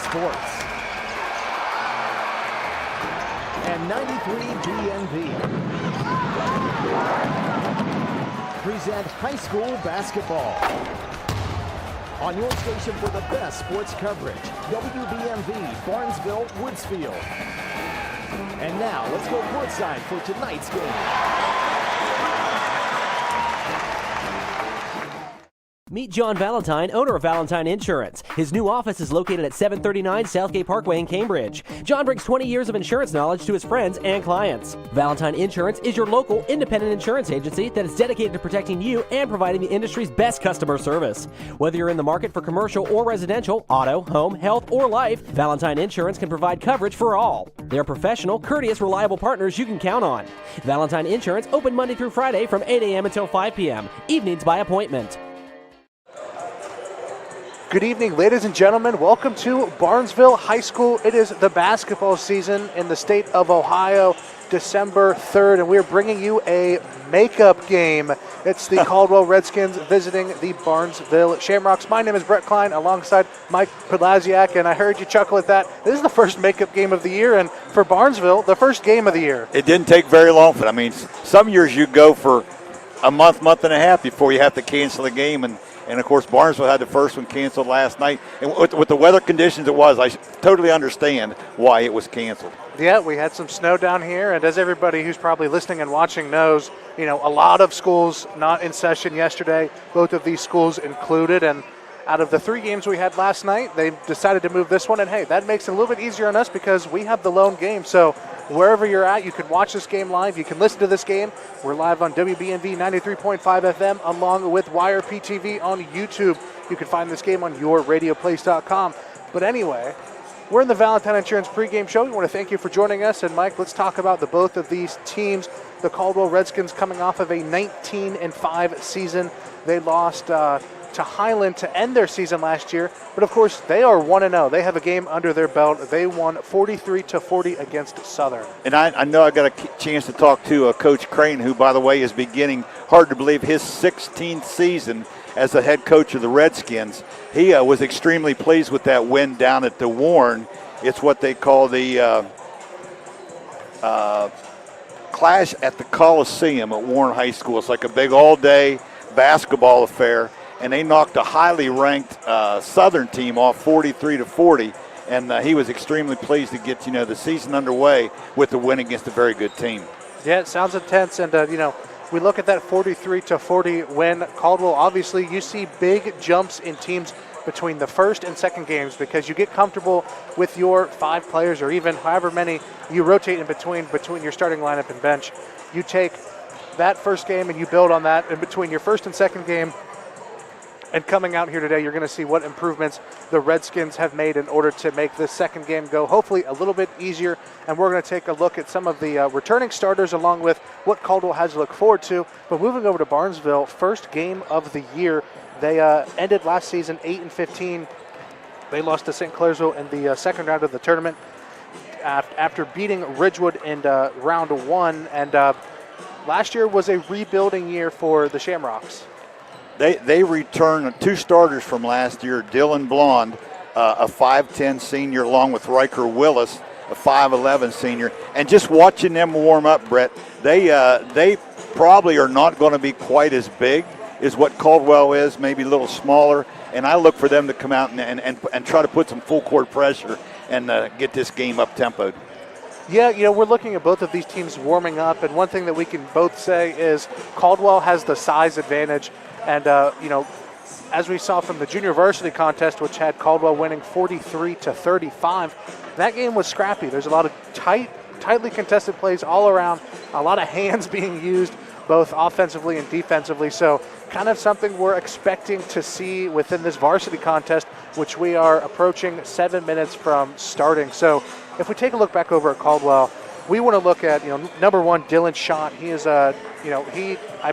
Sports and 93 BNV present high school basketball. On your station for the best sports coverage, WBNV, Barnesville, Woodsfield. And now, let's go courtside for tonight's game. Meet John Valentine, owner of Valentine Insurance. His new office is located at 739 Southgate Parkway in Cambridge. John brings 20 years of insurance knowledge to his friends and clients. Valentine Insurance is your local independent insurance agency that is dedicated to protecting you and providing the industry's best customer service. Whether you're in the market for commercial or residential, auto, home, health, or life, Valentine Insurance can provide coverage for all. They're professional, courteous, reliable partners you can count on. Valentine Insurance open Monday through Friday from 8 a.m. until 5 p.m. Evenings by appointment. Good evening, ladies and gentlemen. Welcome to Barnesville High School. It is the basketball season in the state of Ohio, December 3rd, and we're bringing you a makeup game. It's the Caldwell Redskins visiting the Barnesville Shamrocks. My name is Brett Klein alongside Mike Podlasiak, and I heard you chuckle at that. This is the first makeup game of the year, and for Barnesville, the first game of the year. It didn't take very long for it. I mean, some years you go for a month and a half before you have to cancel the game, and of course, Barnesville had the first one canceled last night. And with the weather conditions I totally understand why it was canceled. Yeah, we had some snow down here, and as everybody who's probably listening and watching knows, a lot of schools not in session yesterday, both of these schools included. And out of the 3 games we had last night, they decided to move this one. And, hey, that makes it a little bit easier on us because we have the lone game. So wherever you're at, you can watch this game live. You can listen to this game. We're live on WBNV 93.5 FM along with YRPtv on YouTube. You can find this game on yourradioplace.com. But anyway, we're in the Valentine Insurance pregame show. We want to thank you for joining us. And, Mike, let's talk about the both of these teams. The Caldwell Redskins coming off of a 19-5 season. They lost to Highland to end their season last year, but of course they are 1-0. They have a game under their belt. They won 43-40 against Southern. And I know I got a chance to talk to Coach Crane, who, by the way, is beginning, hard to believe, his 16th season as the head coach of the Redskins. He was extremely pleased with that win down at the Warren. It's what they call the Clash at the Coliseum at Warren High School. It's like a big all-day basketball affair. And they knocked a highly ranked Southern team off 43-40, and he was extremely pleased to get the season underway with the win against a very good team. Yeah, it sounds intense, and we look at that 43-40 win. Caldwell, obviously, you see big jumps in teams between the first and second games because you get comfortable with your 5 players or even however many you rotate in between your starting lineup and bench. You take that first game and you build on that in between your first and second game. And coming out here today, you're going to see what improvements the Redskins have made in order to make this second game go hopefully a little bit easier. And we're going to take a look at some of the returning starters along with what Caldwell has to look forward to. But moving over to Barnesville, first game of the year. They ended last season 8-15. They lost to St. Clairsville in the second round of the tournament after beating Ridgewood in round 1. And last year was a rebuilding year for the Shamrocks. They returned 2 starters from last year, Dylan Blond, a 5'10 senior, along with Riker Willis, a 5'11 senior. And just watching them warm up, Brett, they probably are not going to be quite as big as what Caldwell is, maybe a little smaller. And I look for them to come out and try to put some full court pressure and get this game up-tempoed. Yeah, we're looking at both of these teams warming up, and one thing that we can both say is Caldwell has the size advantage. And, as we saw from the junior varsity contest, which had Caldwell winning 43-35, that game was scrappy. There's a lot of tightly contested plays all around, a lot of hands being used, both offensively and defensively. So kind of something we're expecting to see within this varsity contest, which we are approaching 7 minutes from starting. So if we take a look back over at Caldwell, we want to look at, number 1, Dylan Schott. He is, I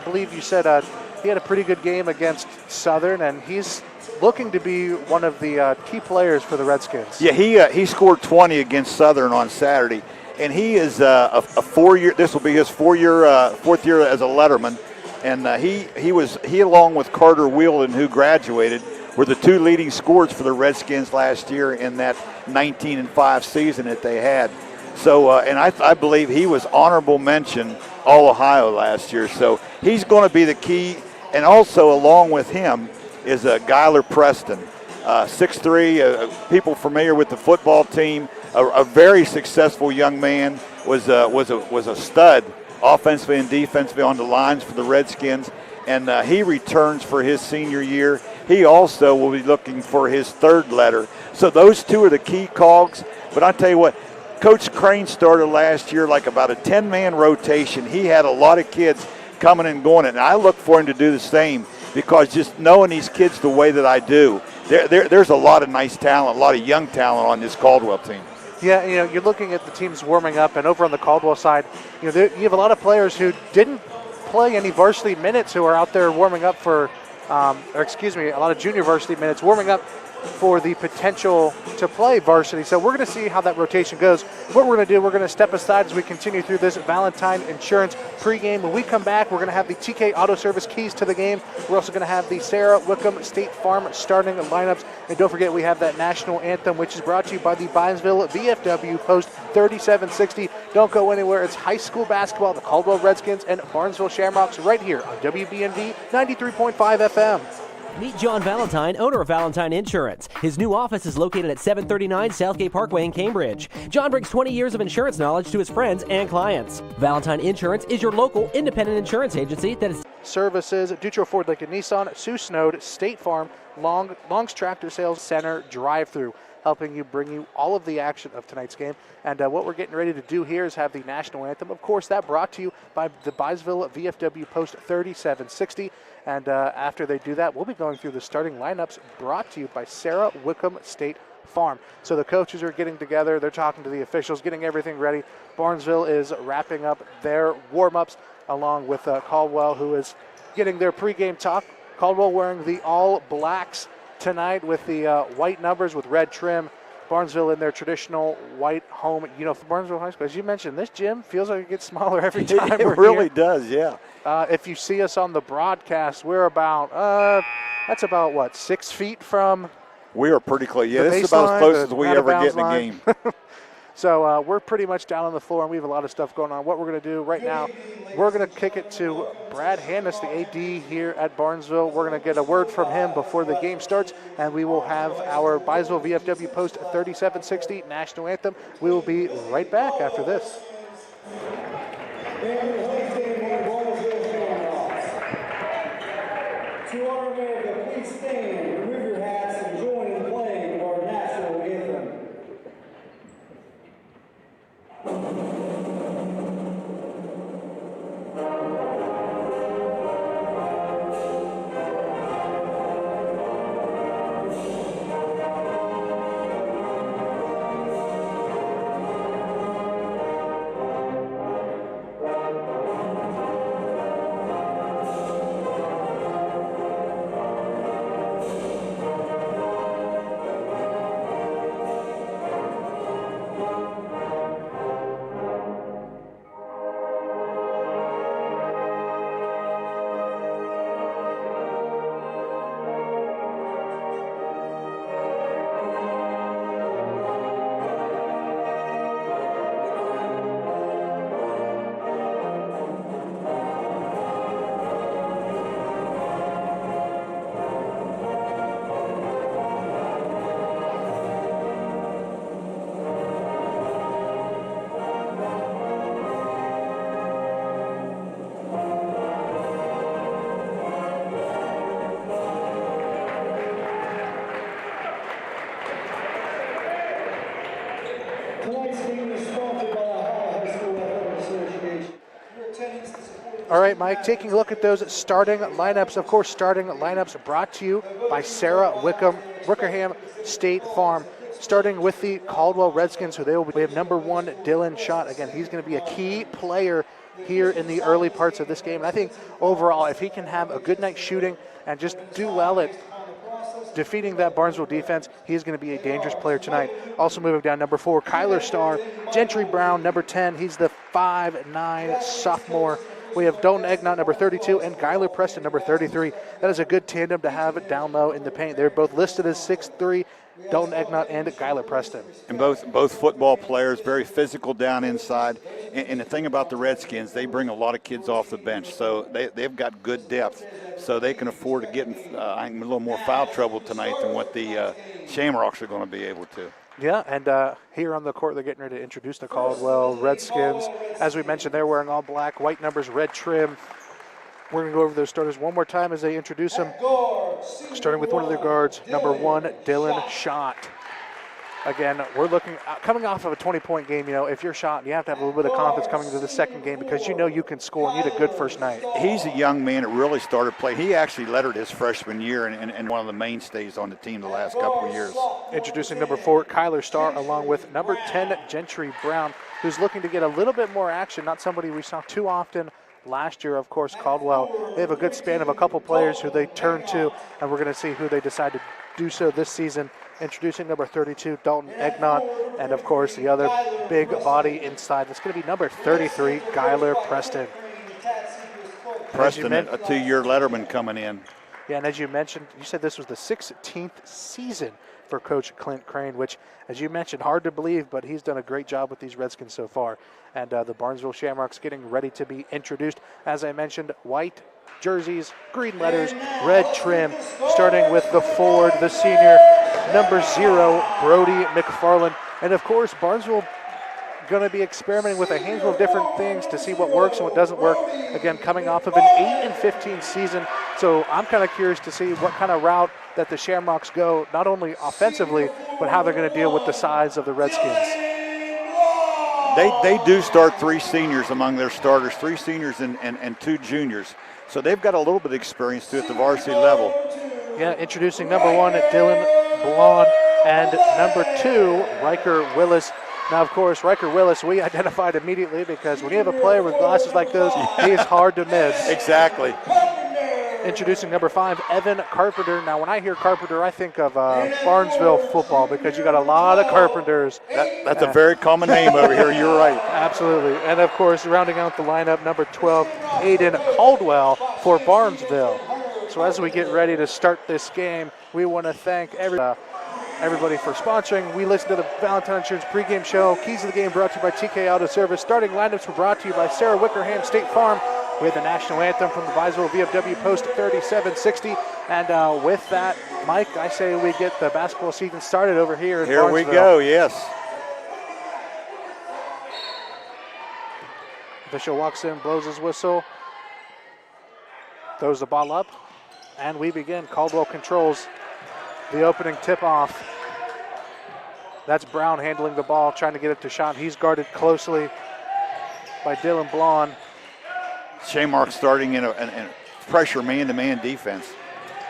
believe you said, he had a pretty good game against Southern, and he's looking to be one of the key players for the Redskins. Yeah, he scored 20 against Southern on Saturday, and he is a 4-year. This will be his fourth year as a letterman, and he along with Carter Wheeldon, who graduated, were the two leading scorers for the Redskins last year in that 19-5 season that they had. So, and I believe he was honorable mention All-Ohio last year. So he's going to be the key. And also along with him is Gyler Preston, 6'3", people familiar with the football team, a very successful young man, was a stud offensively and defensively on the lines for the Redskins. And he returns for his senior year. He also will be looking for his third letter. So those two are the key cogs. But I'll tell you what, Coach Crane started last year like about a 10-man rotation. He had a lot of kids coming and going, and I look for him to do the same, because just knowing these kids the way that I do, there's a lot of nice talent, a lot of young talent on this Caldwell team. Yeah, you're looking at the teams warming up, and over on the Caldwell side, you have a lot of players who didn't play any varsity minutes who are out there warming up for, a lot of junior varsity minutes warming up for the potential to play varsity. So we're going to see how that rotation goes. What we're going to do, we're going to step aside as we continue through this Valentine Insurance pregame. When we come back, we're going to have the TK Auto Service keys to the game. We're also going to have the Sarah Wickham State Farm starting lineups. And don't forget, we have that national anthem, which is brought to you by the Barnesville VFW Post 3760. Don't go anywhere. It's high school basketball, the Caldwell Redskins and Barnesville Shamrocks, right here on WBNV 93.5 FM. Meet John Valentine, owner of Valentine Insurance. His new office is located at 739 Southgate Parkway in Cambridge. John brings 20 years of insurance knowledge to his friends and clients. Valentine Insurance is your local independent insurance agency that is services Dutro Ford Lincoln Nissan, Sioux Snowed, State Farm, Long's Tractor Sales Center drive-through, helping you bring you all of the action of tonight's game. And what we're getting ready to do here is have the national anthem. Of course, that brought to you by the Barnesville VFW Post 3760. And after they do that, we'll be going through the starting lineups brought to you by Sarah Wickham State Farm. So the coaches are getting together. They're talking to the officials, getting everything ready. Barnesville is wrapping up their warm-ups along with Caldwell, who is getting their pregame talk. Caldwell wearing the all blacks tonight with the white numbers with red trim. Barnesville in their traditional white home uniform. Barnesville High School, as you mentioned, this gym feels like it gets smaller every time. It really does, yeah. If you see us on the broadcast, we're about, that's about what, 6 feet from We are pretty close. Yeah, the this is about as close as we ever get in a line. game. So we're pretty much down on the floor, and we have a lot of stuff going on. What we're going to do right now, we're going to kick it to Brad Hannes, the AD here at Barnesville. We're going to get a word from him before the game starts, and we will have our Barnesville VFW Post 3760 national anthem. We will be right back after this. To our America, please stand, remove your hats, and join in the playing of our national anthem. All right, Mike, taking a look at those starting lineups. Of course, starting lineups brought to you by Sarah Wickham State Farm. Starting with the Caldwell Redskins, we have number 1, Dylan Schott. Again, he's going to be a key player here in the early parts of this game. And I think overall, if he can have a good night shooting and just do well at defeating that Barnesville defense, he's going to be a dangerous player tonight. Also moving down, number 4, Kyler Starr. Gentry Brown, number 10. He's the 5'9" sophomore. we have Dalton Egnott, number 32, and Skylar Preston, number 33. That is a good tandem to have down low in the paint. They're both listed as 6'3", Dalton Egnott and Skylar Preston. And both football players, very physical down inside. And the thing about the Redskins, they bring a lot of kids off the bench, so they've got good depth. So they can afford to get in I think, a little more foul trouble tonight than what the Shamrocks are going to be able to. Yeah, and here on the court, they're getting ready to introduce the Caldwell Redskins. As we mentioned, they're wearing all black, white numbers, red trim. We're going to go over their starters one more time as they introduce them. Starting with one of their guards, number 1, Dylan Schott. Again, we're looking, coming off of a 20-point game, if you're Schott, you have to have a little bit of confidence coming into the second game because you can score and you had a good first night. He's a young man that really started playing. He actually lettered his freshman year and one of the mainstays on the team the last couple of years. Introducing number 4, Kyler Starr, along with number 10, Gentry Brown, who's looking to get a little bit more action, not somebody we saw too often last year. Of course, Caldwell, they have a good span of a couple players who they turn to, and we're going to see who they decide to do so this season. Introducing number 32, Dalton Egnott, and of course the other big body inside. That's going to be number 33, Skylar Preston. Preston, a 2-year letterman coming in. Yeah, and as you mentioned, you said this was the 16th season for Coach Clint Crane, which, as you mentioned, hard to believe, but he's done a great job with these Redskins so far. And the Barnesville Shamrocks getting ready to be introduced. As I mentioned, white jerseys, green letters, red trim, starting with the forward, the senior, number 0, Brody McFarland. And of course, Barnesville going to be experimenting with a handful of different things to see what works and what doesn't work. Again, coming off of an 8-15 season. So I'm kind of curious to see what kind of route that the Shamrocks go, not only offensively, but how they're going to deal with the size of the Redskins. They do start 3 seniors among their starters, 3 seniors and 2 juniors. So they've got a little bit of experience too at the varsity level. Yeah, introducing number 1, Dylan Blond, and number 2, Riker Willis. Now, of course, Riker Willis, we identified immediately because when you have a player with glasses like those, he is hard to miss. Exactly. Introducing number 5, Evan Carpenter. Now, when I hear Carpenter, I think of Barnesville football because you got a lot of Carpenters. That's a very common name over here. You're right. Absolutely. And, of course, rounding out the lineup, number 12, Aiden Caldwell for Barnesville. So as we get ready to start this game, we want to thank everybody for sponsoring. We listen to the Valentine Insurance pregame show. Keys to the game brought to you by TK Auto Service. Starting lineups were brought to you by Sarah Wickerham State Farm. We have the national anthem from the Barnesville VFW Post 3760. And with that, Mike, I say we get the basketball season started over here in Barnesville. Here we go, yes. Official walks in, blows his whistle, throws the ball up, and we begin. Caldwell controls the opening tip-off. That's Brown handling the ball, trying to get it to Schott. He's guarded closely by Dylan Blond. Shamrocks starting in a pressure man-to-man defense.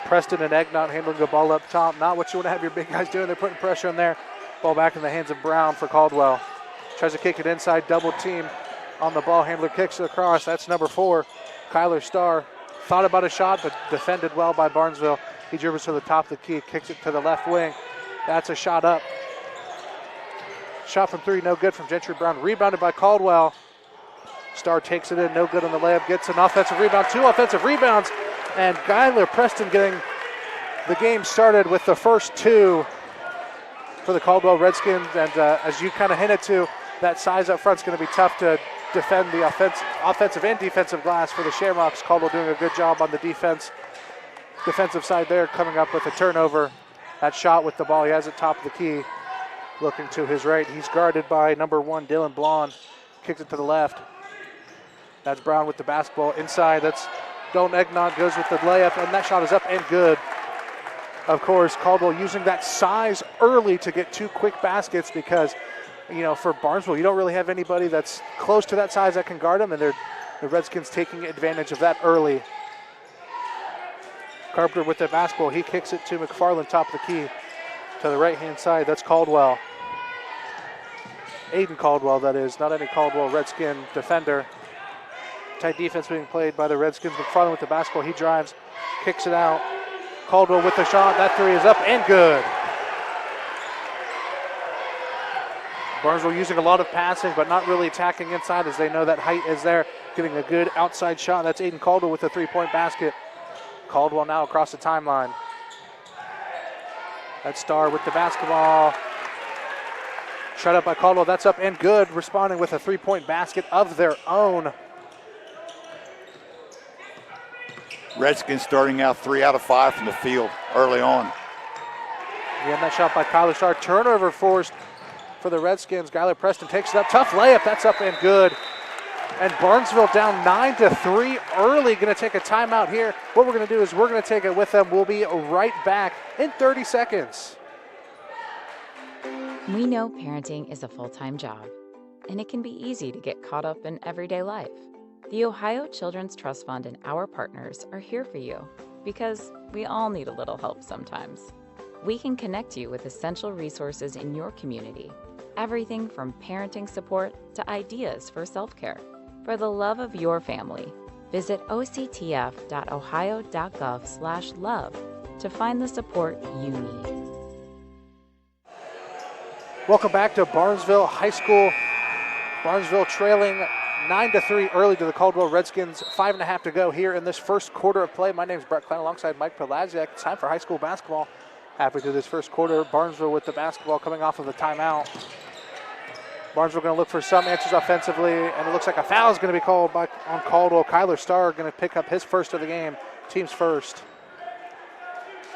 Preston and Egnott handling the ball up top. Not what you want to have your big guys doing. They're putting pressure on there. Ball back in the hands of Brown for Caldwell. Tries to kick it inside, double team on the ball handler, kicks it across. That's number 4, Kyler Starr. Thought about a shot, but defended well by Barnesville. He dribbles to the top of the key, kicks it to the left wing. That's a shot up. Shot from 3, no good from Gentry Brown. Rebounded by Caldwell. Starr takes it in, no good on the layup. Gets an offensive rebound, 2 offensive rebounds. And Skylar Preston getting the game started with the first 2 for the Caldwell Redskins. And as you kind of hinted to, that size up front is going to be tough to defend the offensive and defensive glass for the Shamrocks. Caldwell doing a good job on the defensive side there, coming up with a turnover. That shot with the ball, he has it top of the key. Looking to his right, he's guarded by number 1, Dylan Blond. Kicks it to the left. That's Brown with the basketball inside. That's Dalton Egnott goes with the layup, and that shot is up and good. Of course, Caldwell using that size early to get 2 quick baskets because, for Barnesville, you don't really have anybody that's close to that size that can guard them, and the Redskins taking advantage of that early. Carpenter with the basketball. He kicks it to McFarland, top of the key, to the right-hand side. That's Caldwell. Aiden Caldwell, that is, not any Caldwell Redskin defender. Tight defense being played by the Redskins. McFarland with the basketball. He drives, kicks it out. Caldwell with the shot. That 3 is up and good. Barnesville using a lot of passing, but not really attacking inside as they know that height is there. Getting a good outside shot. That's Aiden Caldwell with a three-point basket. Caldwell now across the timeline. That Star with the basketball. Shut up by Caldwell. That's up and good. Responding with a three-point basket of their own. Redskins starting out 3 out of 5 from the field early on. Again, that shot by Kyler Starr. Turnover forced for the Redskins. Skylar Preston takes it up. Tough layup. That's up and good. And Barnesville down 9-3 early. Going to take a timeout here. What we're going to do is we're going to take it with them. We'll be right back in 30 seconds. We know parenting is a full-time job, and it can be easy to get caught up in everyday life. The Ohio Children's Trust Fund and our partners are here for you because we all need a little help sometimes. We can connect you with essential resources in your community, everything from parenting support to ideas for self-care. For the love of your family, visit octf.ohio.gov/love to find the support you need. Welcome back to Barnesville High School. Barnesville trailing 9-3 early to the Caldwell Redskins. 5.5 to go here in this first quarter of play. My name is Brett Klein alongside Mike Pelaziak. It's time for high school basketball. Halfway through this first quarter, Barnesville with the basketball coming off of the timeout. Barnesville going to look for some answers offensively, and it looks like a foul is going to be called on Caldwell. Kyler Starr going to pick up his first of the game, team's first.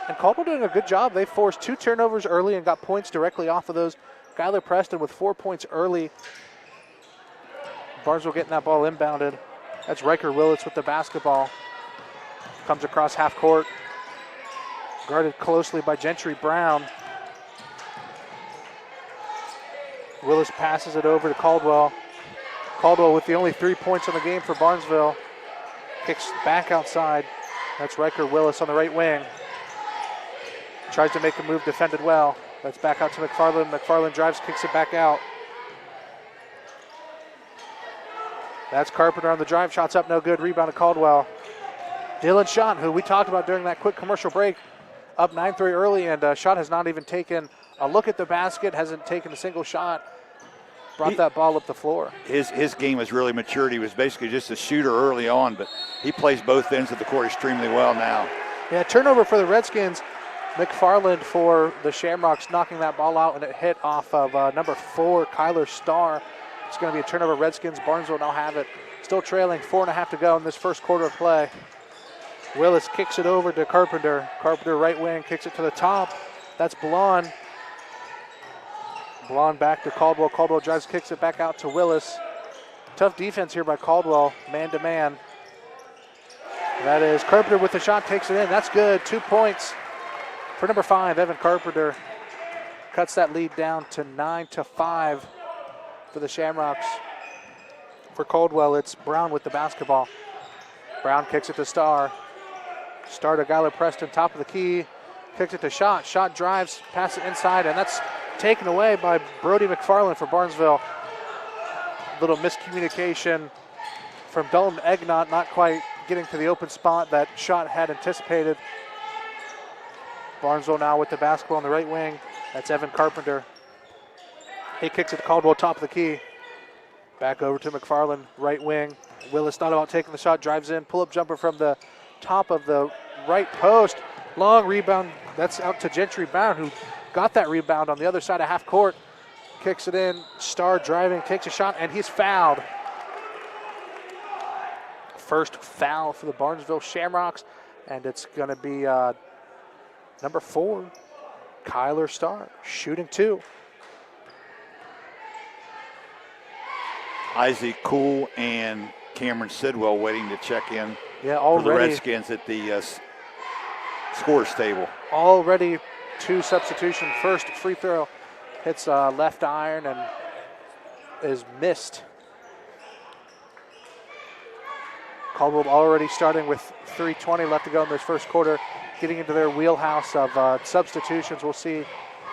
And Caldwell doing a good job. They forced 2 turnovers early and got points directly off of those. Skylar Preston with 4 points early. Barnesville getting that ball inbounded. That's Riker Willits with the basketball. Comes across half court. Guarded closely by Gentry Brown. Willis passes it over to Caldwell. Caldwell with the only 3 points on the game for Barnesville. Kicks back outside. That's Riker Willis on the right wing. Tries to make a move, defended well. That's back out to McFarland. McFarland drives, kicks it back out. That's Carpenter on the drive. Shots up, no good. Rebound to Caldwell. Dylan Schott, who we talked about during that quick commercial break, up 9-3 early, and Schott has not even taken a look at the basket, hasn't taken a single shot. Brought that ball up the floor. His game has really matured. He was basically just a shooter early on, but he plays both ends of the court extremely well now. Yeah, turnover for the Redskins. McFarland for the Shamrocks knocking that ball out, and it hit off of number 4, Kyler Starr. It's going to be a turnover. Redskins. Barnesville now have it. Still trailing, 4.5 to go in this first quarter of play. Willis kicks it over to Carpenter. Carpenter right wing, kicks it to the top. That's Blonde. Blonde back to Caldwell. Caldwell drives, kicks it back out to Willis. Tough defense here by Caldwell, man to man. That is Carpenter with the shot, takes it in. That's good. 2 points for number 5, Evan Carpenter. Cuts that lead down to 9-5 for the Shamrocks. For Caldwell, it's Brown with the basketball. Brown kicks it to Starr. Starr to Skylar Preston, top of the key. Kicks it to Schott. Schott drives, passes it inside, and that's taken away by Brody McFarland for Barnesville. Little miscommunication from Dalton Egnott, not quite getting to the open spot that Schott had anticipated. Barnesville now with the basketball on the right wing. That's Evan Carpenter. He kicks it to Caldwell, top of the key. Back over to McFarland, right wing. Willis thought about taking the shot, drives in, pull-up jumper from the top of the right post. Long rebound, that's out to Gentry Brown, who got that rebound on the other side of half court. Kicks it in, Starr driving, takes a shot, and he's fouled. First foul for the Barnesville Shamrocks, and it's going to be number 4, Kyler Starr, shooting 2. Isaac Cool and Cameron Sidwell waiting to check in for the Redskins at the scores table. Already 2 substitutions. First free throw hits left iron and is missed. Caldwell already starting with 3:20 left to go in this first quarter, getting into their wheelhouse of substitutions. We'll see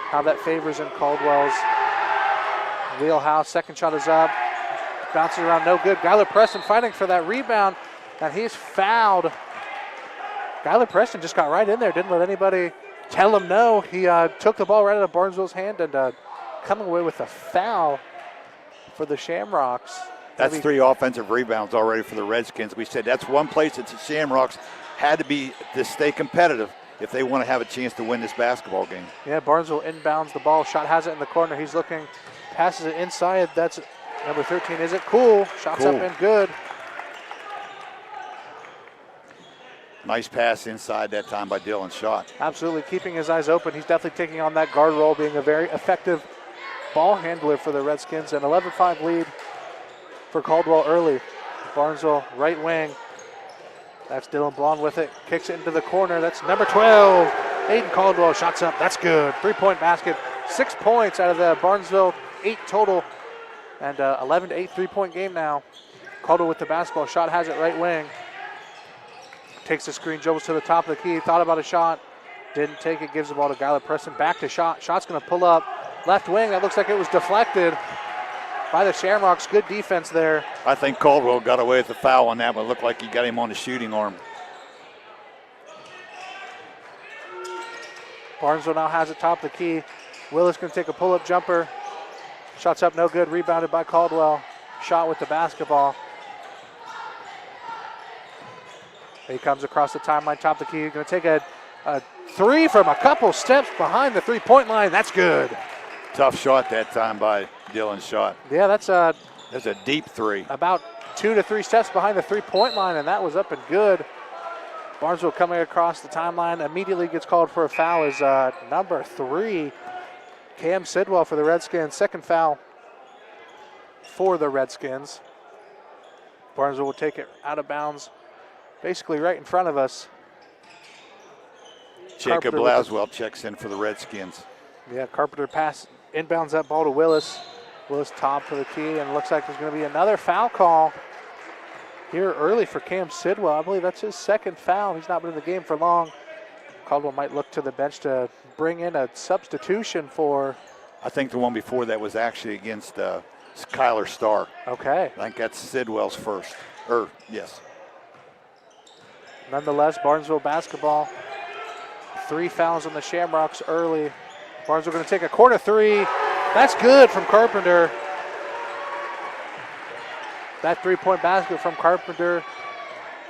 how that favors in Caldwell's wheelhouse. Second shot is up. Bounces around, no good. Skylar Preston fighting for that rebound, and he's fouled. Skylar Preston just got right in there, didn't let anybody tell him no. He took the ball right out of Barnesville's hand and coming away with a foul for the Shamrocks. That's 3 offensive rebounds already for the Redskins. We said that's one place that the Shamrocks had to stay competitive if they want to have a chance to win this basketball game. Yeah, Barnesville inbounds the ball. Shot has it in the corner. He's looking, passes it inside. That's number 13. Is it cool? Shots up and good. Nice pass inside that time by Dylan Schott. Absolutely keeping his eyes open. He's definitely taking on that guard role, being a very effective ball handler for the Redskins. An 11-5 lead for Caldwell early. Barnesville right wing. That's Dylan Blond with it. Kicks it into the corner. That's number 12. Aiden Caldwell shots up. That's good. 3-point basket. 6 points out of the Barnesville 8 total. And 11-8 3-point game now. Caldwell with the basketball. Shot has it right wing. Takes the screen, dribbles to the top of the key. Thought about a shot. Didn't take it. Gives the ball to Skylar Preston. Back to Shot. Shot's going to pull up. Left wing. That looks like it was deflected by the Shamrocks. Good defense there. I think Caldwell got away with the foul on that, but it looked like he got him on the shooting arm. Barnesville now has it top of the key. Willis going to take a pull-up jumper. Shots up, no good. Rebounded by Caldwell. Shot with the basketball. He comes across the timeline, top of the key. Going to take a three from a couple steps behind the 3-point line. That's good. Tough shot that time by Dylan Schott. Yeah, that's a deep 3. About 2 to 3 steps behind the 3-point line, and that was up and good. Barnesville coming across the timeline, immediately gets called for a foul is number 3, Cam Sidwell for the Redskins. Second foul for the Redskins. Barnesville will take it out of bounds, basically right in front of us. Jacob Laswell checks in for the Redskins. Yeah, Carpenter pass, inbounds that ball to Willis. Willis top for the key, and it looks like there's going to be another foul call here early for Cam Sidwell. I believe that's his second foul. He's not been in the game for long. Caldwell might look to the bench to bring in a substitution for. I think the one before that was actually against Kyler Starr. Okay. I think that's Sidwell's first. Yes. Nonetheless, Barnesville basketball. 3 fouls on the Shamrocks early. Barnesville going to take a corner 3. That's good from Carpenter. That 3-point basket from Carpenter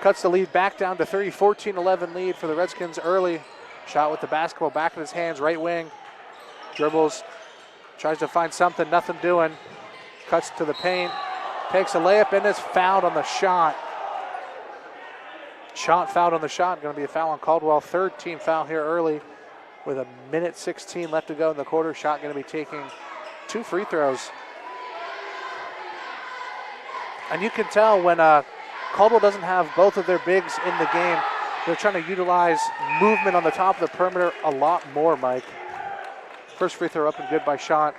cuts the lead back down to 3. 14-11 lead for the Redskins early. Shot with the basketball back in his hands, right wing. Dribbles, tries to find something, nothing doing. Cuts to the paint, takes a layup and is fouled on the shot. Shot fouled on the shot, going to be a foul on Caldwell. 3rd team foul here early with 1:16 left to go in the quarter. Shot going to be taking 2 free throws. And you can tell when Caldwell doesn't have both of their bigs in the game, they're trying to utilize movement on the top of the perimeter a lot more, Mike. First free throw up and good by Shot.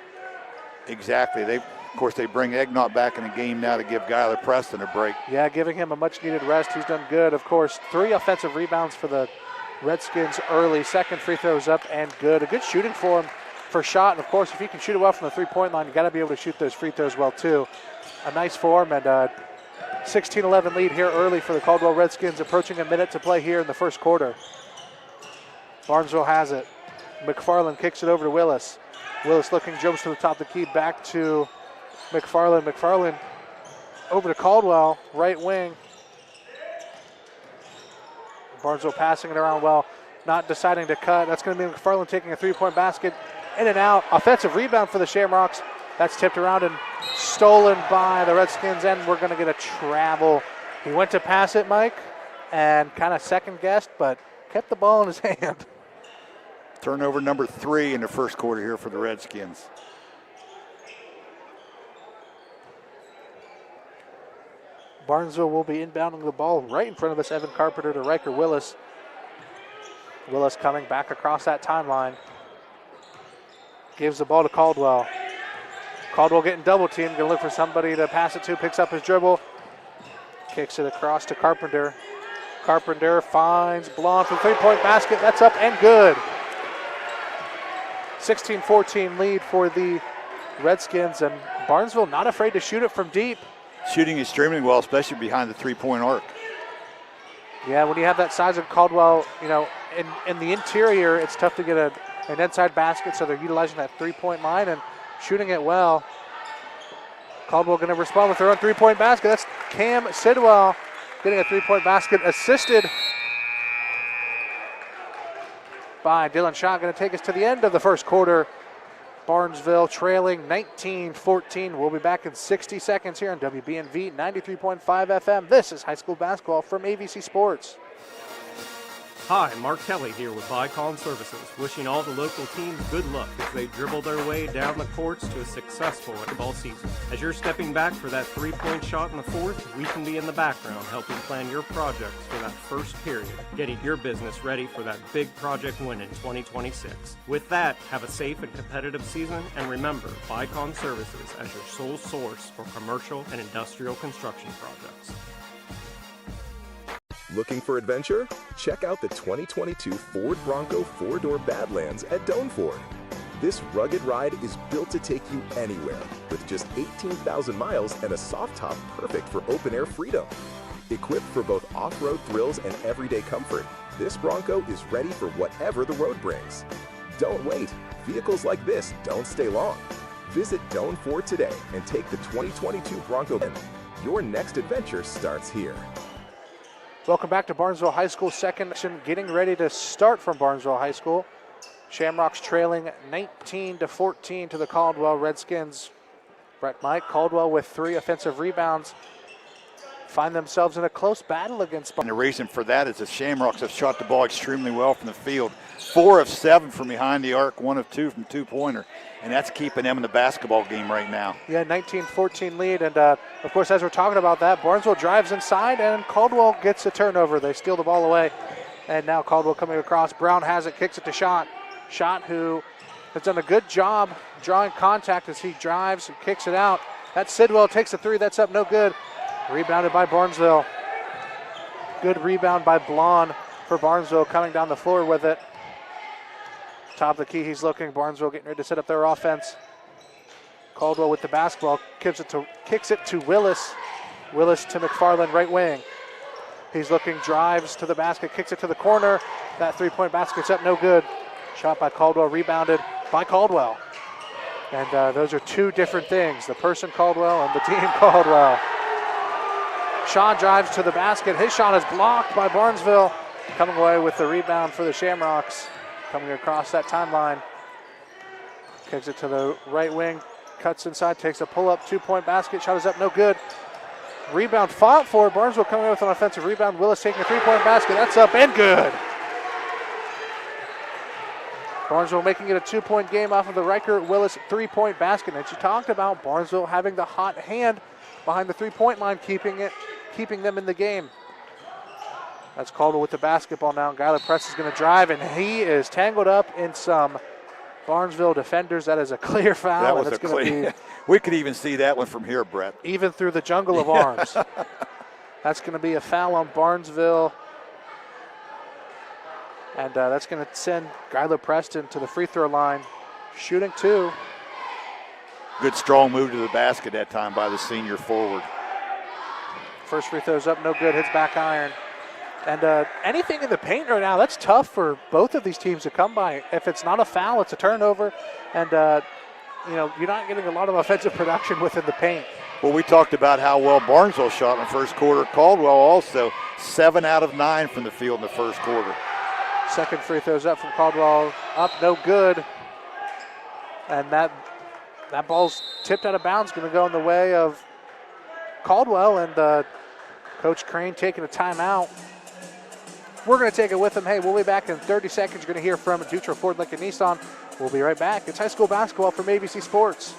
Exactly. Of course, they bring Egnott back in the game now to give Skylar Preston a break. Yeah, giving him a much-needed rest. He's done good. Of course, 3 offensive rebounds for the Redskins early. Second free throws up and good. A good shooting for him for Shot. And, of course, if you can shoot it well from the 3-point line, you got to be able to shoot those free throws well, too. A nice form and 16-11 lead here early for the Caldwell Redskins, approaching a minute to play here in the first quarter. Barnesville has it. McFarland kicks it over to Willis. Willis looking, jumps to the top of the key, back to McFarland. McFarland over to Caldwell, right wing. Barnesville passing it around well, not deciding to cut. That's going to be McFarland taking a 3-point basket. In and out. Offensive rebound for the Shamrocks. That's tipped around and stolen by the Redskins, and we're going to get a travel. He went to pass it, Mike, and kind of second-guessed, but kept the ball in his hand. Turnover number 3 in the first quarter here for the Redskins. Barnesville will be inbounding the ball right in front of us. Evan Carpenter to Riker Willis. Willis coming back across that timeline. Gives the ball to Caldwell. Caldwell getting double teamed. Going to look for somebody to pass it to. Picks up his dribble. Kicks it across to Carpenter. Carpenter finds Blond for the 3-point basket. That's up and good. 16-14 lead for the Redskins. And Barnesville not afraid to shoot it from deep. Shooting extremely well, especially behind the 3-point arc. Yeah, when you have that size of Caldwell, you know, in the interior, it's tough to get an inside basket, so they're utilizing that 3-point line. And shooting it well. Caldwell going to respond with their own three-point basket. That's Cam Sidwell getting a three-point basket assisted by Dylan Schott. Going to take us to the end of the first quarter. Barnesville trailing 19-14. We'll be back in 60 seconds here on WBNV 93.5 FM. This is high school basketball from AVC Sports. Hi, Mark Kelly here with Vicon Services, wishing all the local teams good luck as they dribble their way down the courts to a successful basketball season. As you're stepping back for that three-point shot in the fourth, we can be in the background helping plan your projects for that first period, getting your business ready for that big project win in 2026. With that, have a safe and competitive season, and remember Vicon Services as your sole source for commercial and industrial construction projects. Looking for adventure? Check out the 2022 Ford Bronco 4-door Badlands at Doane Ford. This rugged ride is built to take you anywhere with just 18,000 miles and a soft top perfect for open-air freedom. Equipped for both off-road thrills and everyday comfort, this Bronco is ready for whatever the road brings. Don't wait. Vehicles like this don't stay long. Visit Doane Ford today and take the 2022 Bronco in. Your next adventure starts here. Welcome back to Barnesville High School second section, getting ready to start from Barnesville High School. Shamrocks trailing 19-14 to the Caldwell Redskins. Brett Mike, Caldwell with 3 offensive rebounds, find themselves in a close battle against And the reason for that is the Shamrocks have shot the ball extremely well from the field. 4 of 7 from behind the arc, 1 of 2 from two-pointer. And that's keeping them in the basketball game right now. Yeah, 19-14 lead. And, of course, as we're talking about that, Barnesville drives inside, and Caldwell gets a turnover. They steal the ball away. And now Caldwell coming across. Brown has it, kicks it to Schott. Schott, who has done a good job drawing contact as he drives and kicks it out. That's Sidwell, takes the 3. That's up, no good. Rebounded by Barnesville. Good rebound by Blonde for Barnesville, coming down the floor with it. Top of the key, he's looking. Barnesville getting ready to set up their offense. Caldwell with the basketball, kicks it to Willis. Willis to McFarland, right wing. He's looking, drives to the basket, kicks it to the corner. That three-point basket's up, no good. Shot by Caldwell, rebounded by Caldwell. And those are 2 different things, the person Caldwell and the team Caldwell. Shaw drives to the basket. His shot is blocked by Barnesville. Coming away with the rebound for the Shamrocks. Coming across that timeline. Kicks it to the right wing. Cuts inside, takes a pull-up, 2-point basket. Shot is up, no good. Rebound fought for. Barnesville coming in with an offensive rebound. Willis taking a 3-point basket. That's up and good. Barnesville making it a 2-point game off of the Riker Willis 3-point basket. And you talked about Barnesville having the hot hand behind the 3-point line, keeping them in the game. That's Caldwell with the basketball now. Guy Press is going to drive, and he is tangled up in some Barnesville defenders. That is a clear foul. That was a clear. We could even see that one from here, Brett. Even through the jungle of arms. That's going to be a foul on Barnesville. And that's going to send Skylar Preston to the free throw line, shooting 2. Good strong move to the basket that time by the senior forward. First free throw's up, no good, hits back iron. And anything in the paint right now, that's tough for both of these teams to come by. If it's not a foul, it's a turnover. And, you're not getting a lot of offensive production within the paint. Well, we talked about how well Barnesville shot in the first quarter. Caldwell also 7 out of 9 from the field in the first quarter. Second free throw's up from Caldwell, up, no good. And that ball's tipped out of bounds, going to go in the way of Caldwell, and Coach Crane taking a timeout. We're going to take it with him. Hey, we'll be back in 30 seconds. You're going to hear from Dutro Ford Lincoln Nissan. We'll be right back. It's high school basketball from AVC Sports.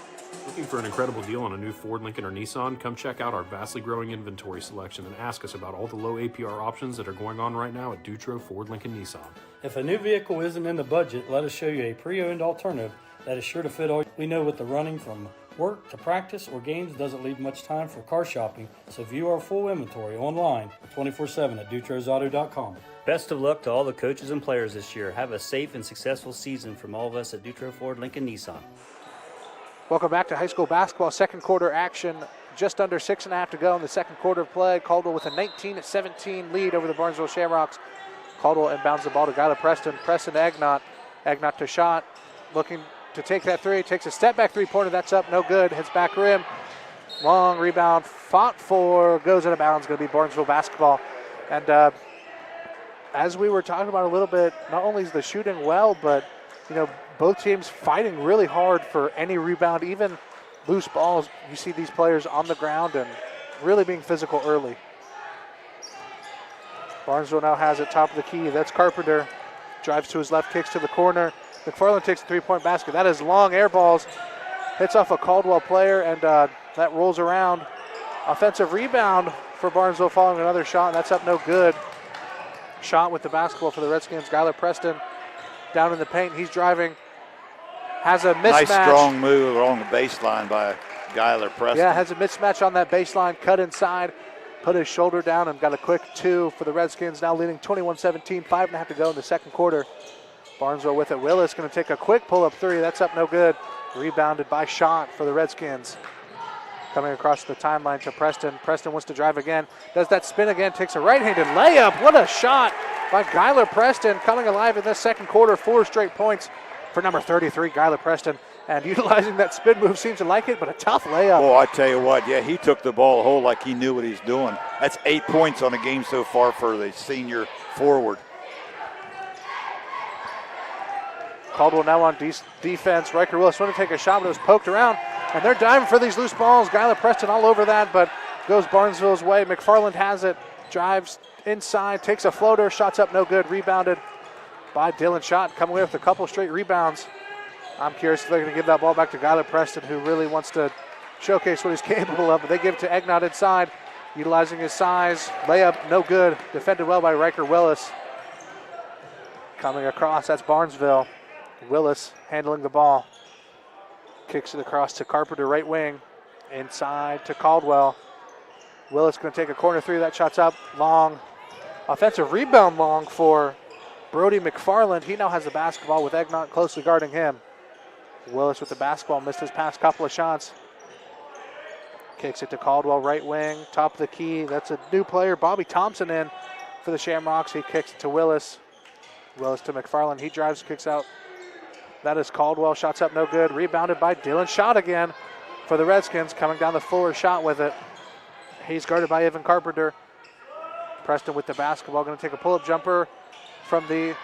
Looking for an incredible deal on a new Ford, Lincoln, or Nissan? Come check out our vastly growing inventory selection and ask us about all the low APR options that are going on right now at Dutro Ford Lincoln Nissan. If a new vehicle isn't in the budget, let us show you a pre-owned alternative that is sure to fit all. We know with the running from work to practice or games doesn't leave much time for car shopping, so view our full inventory online 24/7 at DutrosAuto.com. Best of luck to all the coaches and players this year. Have a safe and successful season from all of us at Dutro Ford Lincoln Nissan. Welcome back to high school basketball. Second quarter action. Just under 6.5 to go in the second quarter of play. Caldwell with a 19-17 lead over the Barnesville Shamrocks. Caldwell inbounds the ball to Skylar Preston. Preston to Agnott. Agnott to Schott. Looking to take that three. Takes a step back three-pointer. That's up, no good. Hits back rim. Long rebound, fought for, goes out of bounds. Going to be Barnesville basketball. And as we were talking about a little bit, not only is the shooting well, but both teams fighting really hard for any rebound, even loose balls. You see these players on the ground and really being physical early. Barnesville now has it top of the key. That's Carpenter. Drives to his left, kicks to the corner. McFarland takes a three-point basket. That is long air balls. Hits off a Caldwell player, and that rolls around. Offensive rebound for Barnesville following another shot, and that's up no good. Shot with the basketball for the Redskins. Skylar Preston down in the paint. He's driving. Has a mismatch. Nice strong move along the baseline by Skylar Preston. Yeah, has a mismatch on that baseline. Cut inside. Put his shoulder down and got a quick two for the Redskins. Now leading 21-17. 5.5 to go in the second quarter. Barnesville with it. Willis going to take a quick pull-up three. That's up no good. Rebounded by Shot for the Redskins. Coming across the timeline to Preston. Preston wants to drive again. Does that spin again. Takes a right-handed layup. What a shot by Skylar Preston. Coming alive in this second quarter. 4 straight points for number 33, Skylar Preston. And utilizing that spin move, seems to like it, but a tough layup. Oh, I tell you what, yeah, he took the ball whole like he knew what he's doing. That's 8 points on the game so far for the senior forward. Caldwell now on defense. Riker Willis wanted to take a shot, but it was poked around. And they're diving for these loose balls. Skylar Preston all over that, but goes Barnesville's way. McFarland has it, drives inside, takes a floater, shots up no good, rebounded by Dylan Schott, coming away with a couple straight rebounds. I'm curious if they're going to give that ball back to Skylar Preston, who really wants to showcase what he's capable of, but they give it to Egnott inside, utilizing his size. Layup, no good. Defended well by Riker Willis. Coming across, that's Barnesville. Willis handling the ball. Kicks it across to Carpenter, right wing. Inside to Caldwell. Willis going to take a corner three. That shot's up. Long. Offensive rebound long for Brody McFarland. He now has the basketball with Egnott closely guarding him. Willis with the basketball, missed his past couple of shots. Kicks it to Caldwell, right wing, top of the key. That's a new player, Bobby Thompson, in for the Shamrocks. He kicks it to Willis. Willis to McFarland. He drives, kicks out. That is Caldwell. Shots up, no good. Rebounded by Dylan Schott again for the Redskins. Coming down the floor, Schott with it. He's guarded by Evan Carpenter. Preston with the basketball, going to take a pull-up jumper from the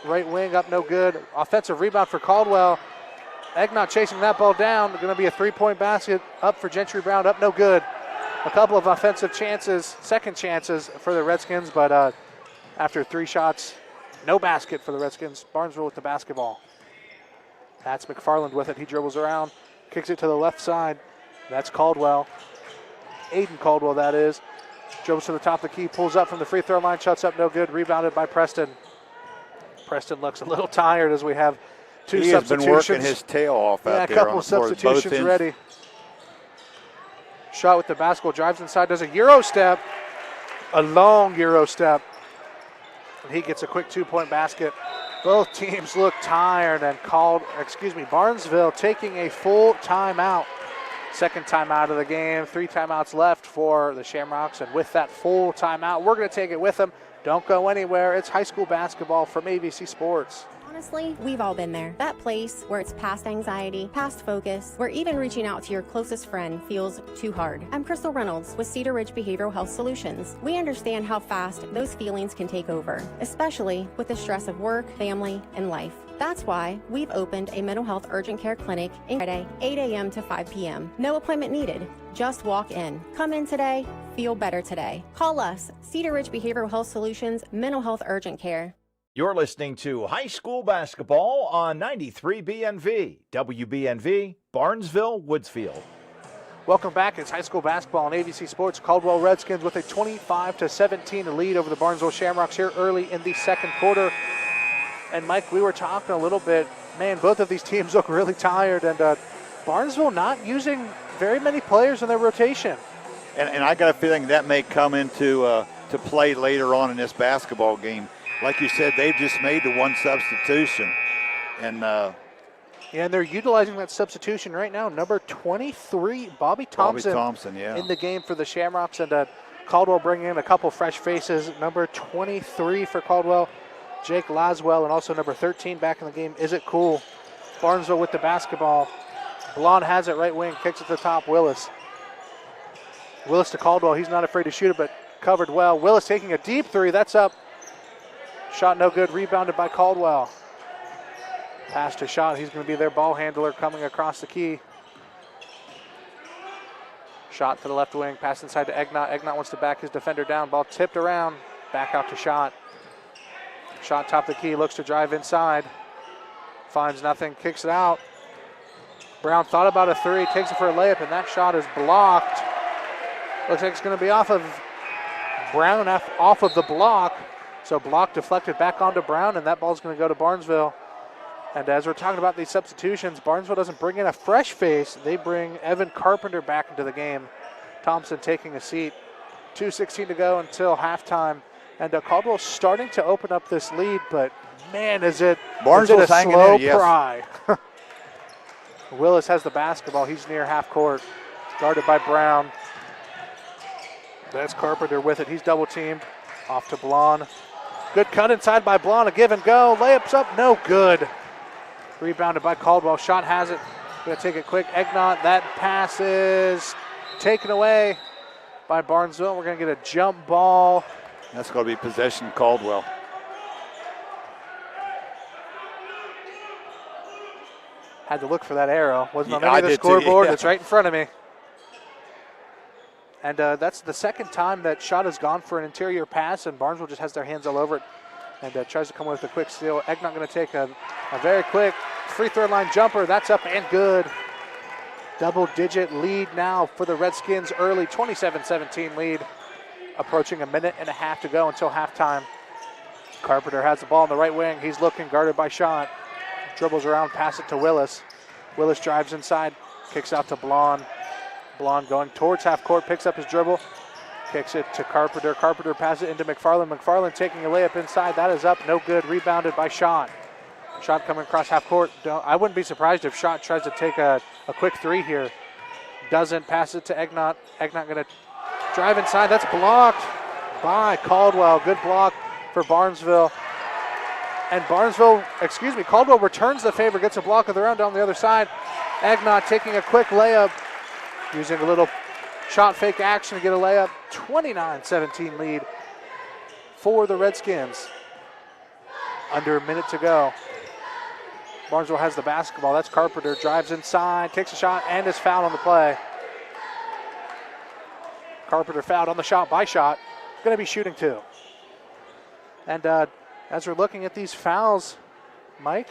right wing, up no good. Offensive rebound for Caldwell. Egnott chasing that ball down. Going to be a three-point basket up for Gentry Brown, up no good. A couple of offensive chances, second chances for the Redskins, but after 3 shots, no basket for the Redskins. Barnesville with the basketball. That's McFarland with it. He dribbles around, kicks it to the left side. That's Caldwell. Aiden Caldwell, that is. Dribbles to the top of the key, pulls up from the free throw line, shots up no good, rebounded by Preston. Preston looks a little tired as we have 2 he substitutions. He has been working his tail off out there. A couple of substitutions ready. Shot with the basketball, drives inside, does a Euro step, a long Euro step. And he gets a quick 2-point basket. Both teams look tired and Barnesville taking a full timeout. Second timeout of the game, 3 timeouts left for the Shamrocks. And with that full timeout, we're going to take it with them. Don't go anywhere. It's high school basketball from AVC Sports. Honestly, we've all been there. That place where it's past anxiety, past focus, where even reaching out to your closest friend feels too hard. I'm Crystal Reynolds with Cedar Ridge Behavioral Health Solutions. We understand how fast those feelings can take over, especially with the stress of work, family, and life. That's why we've opened a mental health urgent care clinic in Friday, 8 a.m. to 5 p.m. No appointment needed. Just walk in. Come in today. Feel better today. Call us, Cedar Ridge Behavioral Health Solutions, Mental Health Urgent Care. You're listening to high school basketball on 93 BNV, WBNV, Barnesville, Woodsfield. Welcome back. It's high school basketball on AVC Sports. Caldwell Redskins with a 25-17 lead over the Barnesville Shamrocks here early in the second quarter. And Mike, we were talking a little bit. Man, both of these teams look really tired, and Barnesville not using very many players in their rotation. And I got a feeling that may come into to play later on in this basketball game. Like you said, they've just made the 1 substitution. And and they're utilizing that substitution right now. Number 23, Bobby Thompson in the game for the Shamrocks. And Caldwell bringing in a couple fresh faces. Number 23 for Caldwell, Jake Laswell, and also number 13 back in the game, Is It Cool. Barnesville with the basketball. Blonde has it right wing, kicks it to the top. Willis to Caldwell. He's not afraid to shoot it, but covered well. Willis taking a deep three. That's up. Shot no good. Rebounded by Caldwell. Pass to Shot. He's going to be their ball handler coming across the key. Shot to the left wing. Pass inside to Egnott. Egnott wants to back his defender down. Ball tipped around. Back out to Shot. Shot top the key. Looks to drive inside. Finds nothing. Kicks it out. Brown thought about a three. Takes it for a layup, and that shot is blocked. Looks like it's going to be off of Brown, off of the block. So block deflected back onto Brown, and that ball's going to go to Barnesville. And as we're talking about these substitutions, Barnesville doesn't bring in a fresh face. They bring Evan Carpenter back into the game. Thompson taking a seat. 2:16 to go until halftime. And Caldwell's starting to open up this lead, but man, is it a slow pry. Willis has the basketball. He's near half court. Guarded by Brown. That's Carpenter with it. He's double teamed. Off to Blonde. Good cut inside by Blonde. A give and go. Layups up. No good. Rebounded by Caldwell. Shot has it. Going to take it quick. Egnott. That pass is taken away by Barnesville. We're going to get a jump ball. That's going to be possession Caldwell. Had to look for that arrow. Wasn't on any of the scoreboard. It's right in front of me. And that's the second time that Shot has gone for an interior pass, and Barnesville just has their hands all over it and tries to come with a quick steal. Egnott going to take a very quick free throw line jumper. That's up and good. Double-digit lead now for the Redskins. Early 27-17 lead. Approaching a minute and a half to go until halftime. Carpenter has the ball in the right wing. He's looking, guarded by Shot. Dribbles around, pass it to Willis. Willis drives inside, kicks out to Blonde. Blonde going towards half court, picks up his dribble, kicks it to Carpenter. Carpenter passes it into McFarland. McFarland taking a layup inside. That is up, no good. Rebounded by Shot. Shot coming across half court. I wouldn't be surprised if Shot tries to take a quick three here. Doesn't, pass it to Egnott. Egnott going to drive inside. That's blocked by Caldwell. Good block for Barnesville. And Caldwell returns the favor, gets a block of their own down the other side. Egnott taking a quick layup, using a little shot fake action to get a layup. 29-17 lead for the Redskins. Under a minute to go. Barnesville has the basketball. That's Carpenter, drives inside, takes a shot, and is fouled on the play. Carpenter fouled on the shot by Shot. Going to be shooting two. And as we're looking at these fouls, Mike,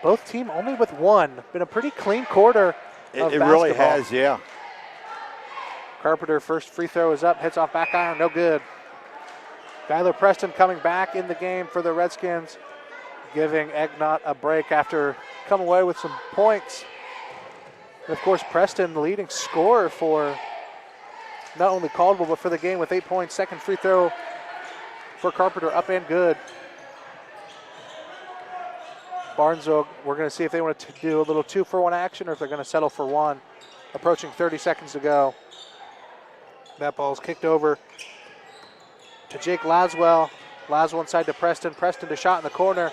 both team only with one. Been a pretty clean quarter of basketball. It really has, yeah. Carpenter, first free throw is up, hits off back iron, no good. Skylar Preston coming back in the game for the Redskins, giving Egnott a break after coming away with some points. And of course, Preston, the leading scorer for not only Caldwell, but for the game with 8 points. Second free throw for Carpenter, up and good. Barnesville, we're going to see if they want to do a little 2-for-1 action or if they're going to settle for one. Approaching 30 seconds to go. That ball's kicked over to Jake Laswell. Laswell inside to Preston. Preston to Shot in the corner.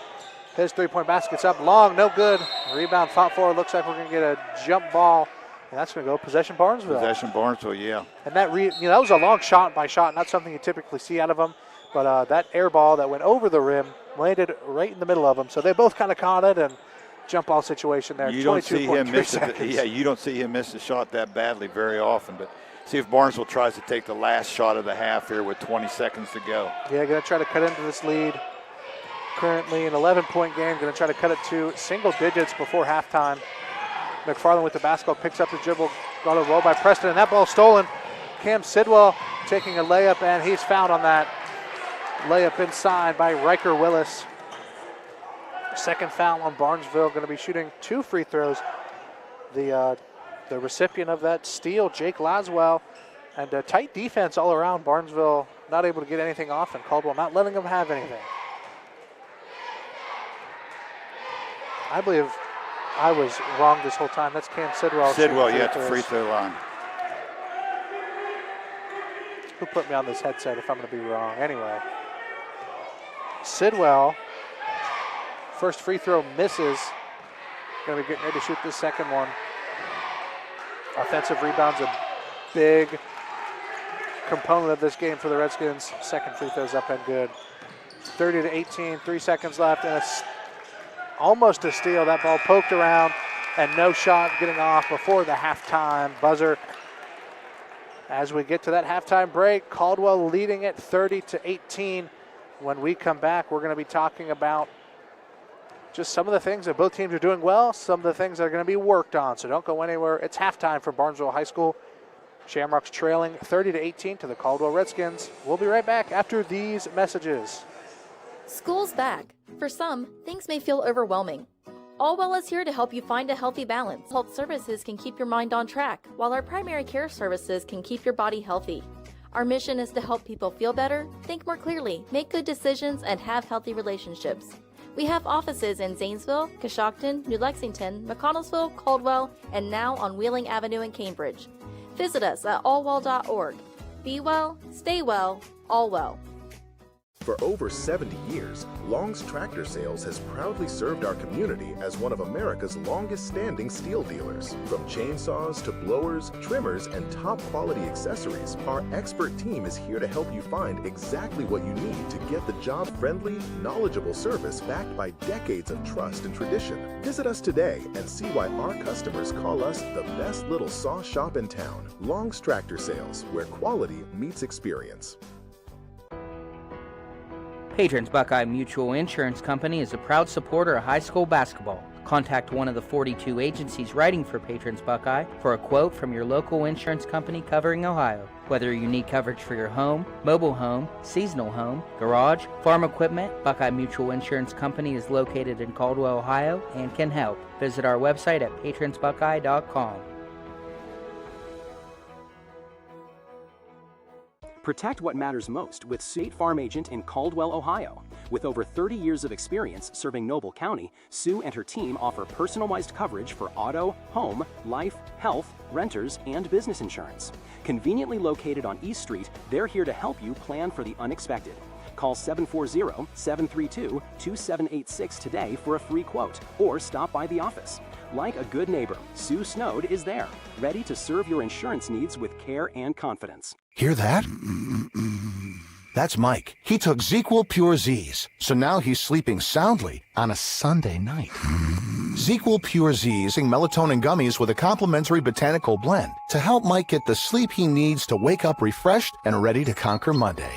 His three-point basket's up long, no good. Rebound fought for. Looks like we're going to get a jump ball, and that's going to go possession Barnesville. Possession Barnesville, yeah. And that that was a long shot by Shot, not something you typically see out of them. But that air ball that went over the rim landed right in the middle of them. So they both kind of caught it, and jump ball situation there. You don't see him miss it. Yeah, you don't see him miss a shot that badly very often. But see if Barnesville tries to take the last shot of the half here with 20 seconds to go. Yeah, going to try to cut into this lead. Currently an 11-point game. Going to try to cut it to single digits before halftime. McFarland with the basketball, picks up the dribble, got a roll by Preston, and that ball stolen. Cam Sidwell taking a layup, and he's fouled on that. Layup inside by Riker Willis. Second foul on Barnesville. Going to be shooting 2 free throws. The recipient of that steal, Jake Laswell. And a tight defense all around. Barnesville not able to get anything off, and Caldwell not letting them have anything. I believe I was wrong this whole time. That's Cam Sidwell. Sidwell, you at the free throw line. Who put me on this headset if I'm going to be wrong? Anyway. Sidwell, first free throw misses. going to be getting ready to shoot the second one. Offensive rebounds a big component of this game for the Redskins. Second free throw's up and good. 30-18, 3 seconds left, and it's almost a steal. That ball poked around, and no shot getting off before the halftime buzzer. As we get to that halftime break, Caldwell leading it 30-18. When we come back, we're going to be talking about just some of the things that both teams are doing well, some of the things that are going to be worked on. So don't go anywhere. It's halftime for Barnesville High School. Shamrocks trailing 30-18 to the Caldwell Redskins. We'll be right back after these messages. School's back. For some, things may feel overwhelming. Allwell is here to help you find a healthy balance. Health services can keep your mind on track, while our primary care services can keep your body healthy. Our mission is to help people feel better, think more clearly, make good decisions, and have healthy relationships. We have offices in Zanesville, Coshocton, New Lexington, McConnellsville, Caldwell, and now on Wheeling Avenue in Cambridge. Visit us at allwell.org. Be well, stay well, Allwell. For over 70 years, Long's Tractor Sales has proudly served our community as one of America's longest-standing steel dealers. From chainsaws to blowers, trimmers, and top-quality accessories, our expert team is here to help you find exactly what you need to get the job-friendly, knowledgeable service backed by decades of trust and tradition. Visit us today and see why our customers call us the best little saw shop in town. Long's Tractor Sales, where quality meets experience. Patrons Buckeye Mutual Insurance Company is a proud supporter of high school basketball. Contact one of the 42 agencies writing for Patrons Buckeye for a quote from your local insurance company covering Ohio. Whether you need coverage for your home, mobile home, seasonal home, garage, farm equipment, Buckeye Mutual Insurance Company is located in Caldwell, Ohio, and can help. Visit our website at patronsbuckeye.com. Protect what matters most with State Farm Agent in Caldwell, Ohio. With over 30 years of experience serving Noble County, Sue and her team offer personalized coverage for auto, home, life, health, renters, and business insurance. Conveniently located on East Street, they're here to help you plan for the unexpected. Call 740-732-2786 today for a free quote, or stop by the office. Like a good neighbor, Sue Snowd is there, ready to serve your insurance needs with care and confidence. Hear that? That's Mike. He took ZQL Pure Z's, so now he's sleeping soundly on a Sunday night. ZQL Pure Z's and melatonin gummies with a complimentary botanical blend to help Mike get the sleep he needs to wake up refreshed and ready to conquer Monday.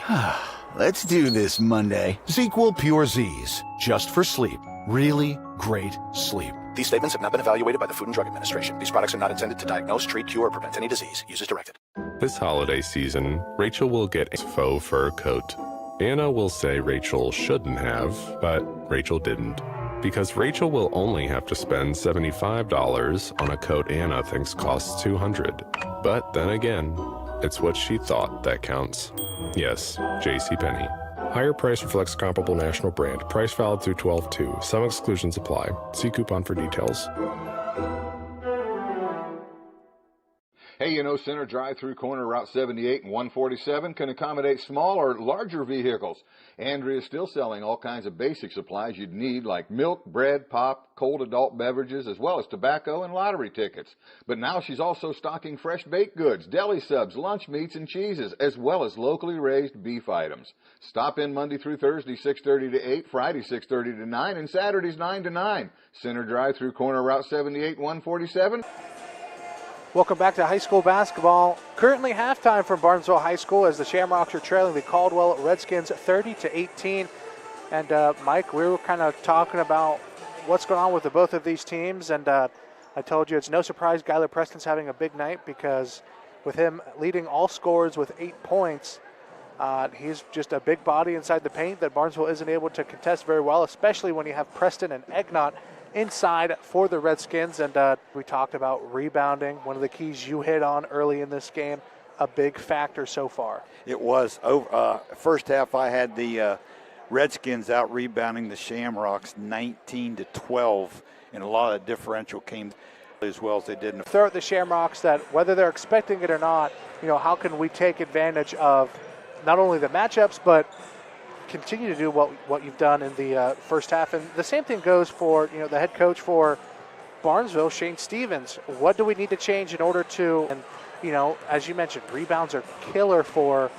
Let's do this Monday. ZQL Pure Z's, just for sleep. Really great sleep. These statements have not been evaluated by the Food and Drug Administration. These products are not intended to diagnose, treat, cure, or prevent any disease. Use as directed. This holiday season, Rachel will get a faux fur coat. Anna will say Rachel shouldn't have, but Rachel didn't. Because Rachel will only have to spend $75 on a coat Anna thinks costs $200. But then again, it's what she thought that counts. Yes, JCPenney. Higher price reflects comparable national brand. Price valid through 12/2. Some exclusions apply. See coupon for details. Hey, you know, Center Drive-Through Corner Route 78 and 147 can accommodate small or larger vehicles. Andrea is still selling all kinds of basic supplies you'd need, like milk, bread, pop, cold adult beverages, as well as tobacco and lottery tickets. But now she's also stocking fresh baked goods, deli subs, lunch meats, and cheeses, as well as locally raised beef items. Stop in Monday through Thursday, 6:30 to 8, Friday, 6:30 to 9, and Saturdays, 9 to 9. Center Drive-Through Corner Route 78, 147. Welcome back to high school basketball. Currently halftime from Barnesville High School as the Shamrocks are trailing the Caldwell Redskins 30-18. And Mike, we were kind of talking about what's going on with the both of these teams. And I told you it's no surprise Skylar Preston's having a big night, because with him leading all scorers with 8 points, he's just a big body inside the paint that Barnesville isn't able to contest very well, especially when you have Preston and Egnott inside for the Redskins. And we talked about rebounding, one of the keys you hit on early in this game, a big factor so far. It was. First half, I had the Redskins out rebounding the Shamrocks 19-12, and a lot of differential came as well as they did. Throw at the Shamrocks that whether they're expecting it or not, you know, how can we take advantage of not only the matchups, but continue to do what you've done in the first half. And the same thing goes for, you know, the head coach for Barnesville, Shane Stevens. What do we need to change in order to, and you know, as you mentioned, rebounds are killer for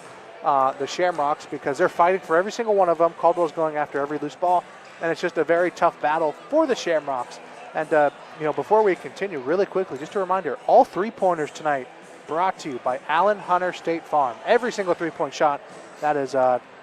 the Shamrocks because they're fighting for every single one of them. Caldwell's going after every loose ball, and it's just a very tough battle for the Shamrocks. And, you know, before we continue, really quickly, just a reminder, all three-pointers tonight brought to you by Allen Hunter State Farm. Every single three-point shot, that is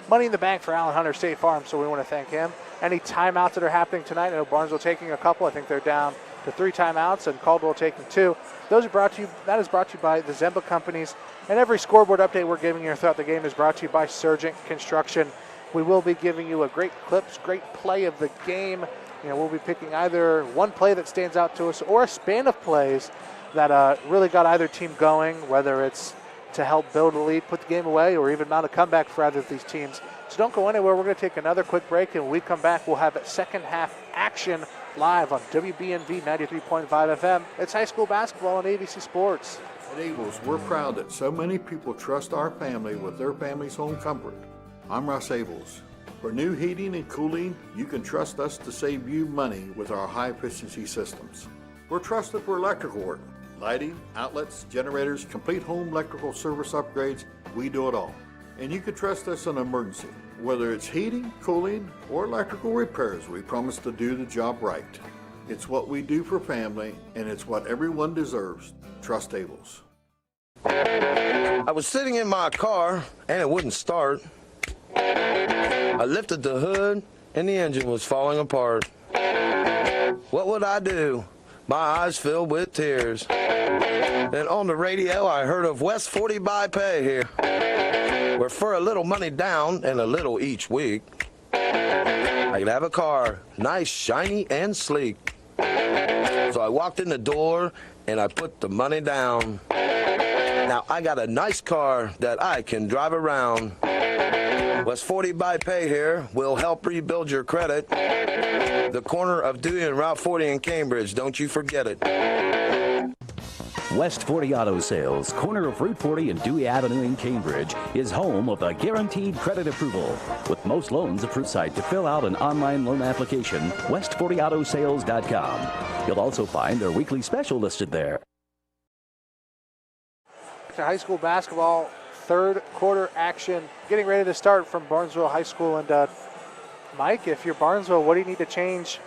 money in the bank for Allen Hunter State Farm, so we want to thank him. Any timeouts that are happening tonight, I know Barnesville taking a couple. I think they're down to 3 timeouts, and Caldwell taking 2. Those are brought to you. That is brought to you by the Zemba Companies. And every scoreboard update we're giving you throughout the game is brought to you by Surgent Construction. We will be giving you a great clips, great play of the game. You know, we'll be picking either one play that stands out to us or a span of plays that really got either team going, whether it's to help build a lead, put the game away, or even mount a comeback for either of these teams. So don't go anywhere. We're going to take another quick break, and when we come back, we'll have second half action live on WBNV 93.5 FM. It's high school basketball on AVC Sports. At Abels, we're proud that so many people trust our family with their family's home comfort. I'm Russ Abels. For new heating and cooling, you can trust us to save you money with our high-efficiency systems. We're trusted for electrical work, lighting, outlets, generators, complete home electrical service upgrades. We do it all. And you can trust us in an emergency. Whether it's heating, cooling, or electrical repairs, we promise to do the job right. It's what we do for family, and it's what everyone deserves. Trust Abels. I was sitting in my car, and it wouldn't start. I lifted the hood, and the engine was falling apart. What would I do? My eyes filled with tears. And on the radio, I heard of West 40 by Pay here, where for a little money down and a little each week, I could have a car, nice, shiny, and sleek. So I walked in the door, and I put the money down. Now I got a nice car that I can drive around. West 40 by Pay here will help rebuild your credit. The corner of Dewey and Route 40 in Cambridge, don't you forget it. West 40 Auto Sales, corner of Route 40 and Dewey Avenue in Cambridge, is home of the guaranteed credit approval. With most loans approved site to fill out an online loan application, west40autosales.com. You'll also find their weekly special listed there. To high school basketball, third quarter action, getting ready to start from Barnesville High School. And Mike, if you're Barnesville, what do you need to change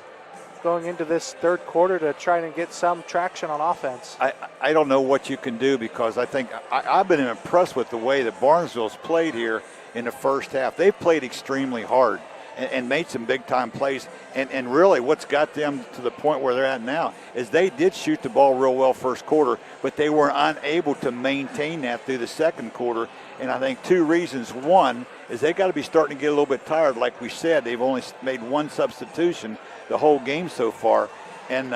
going into this third quarter to try and get some traction on offense? I don't know what you can do because I think I've been impressed with the way that Barnesville's played here in the first half. They've played extremely hard and made some big-time plays. And really what's got them to the point where they're at now is they did shoot the ball real well first quarter, but they were unable to maintain that through the second quarter. And I think 2 reasons. One is they got to be starting to get a little bit tired. Like we said, they've only made 1 substitution the whole game so far. And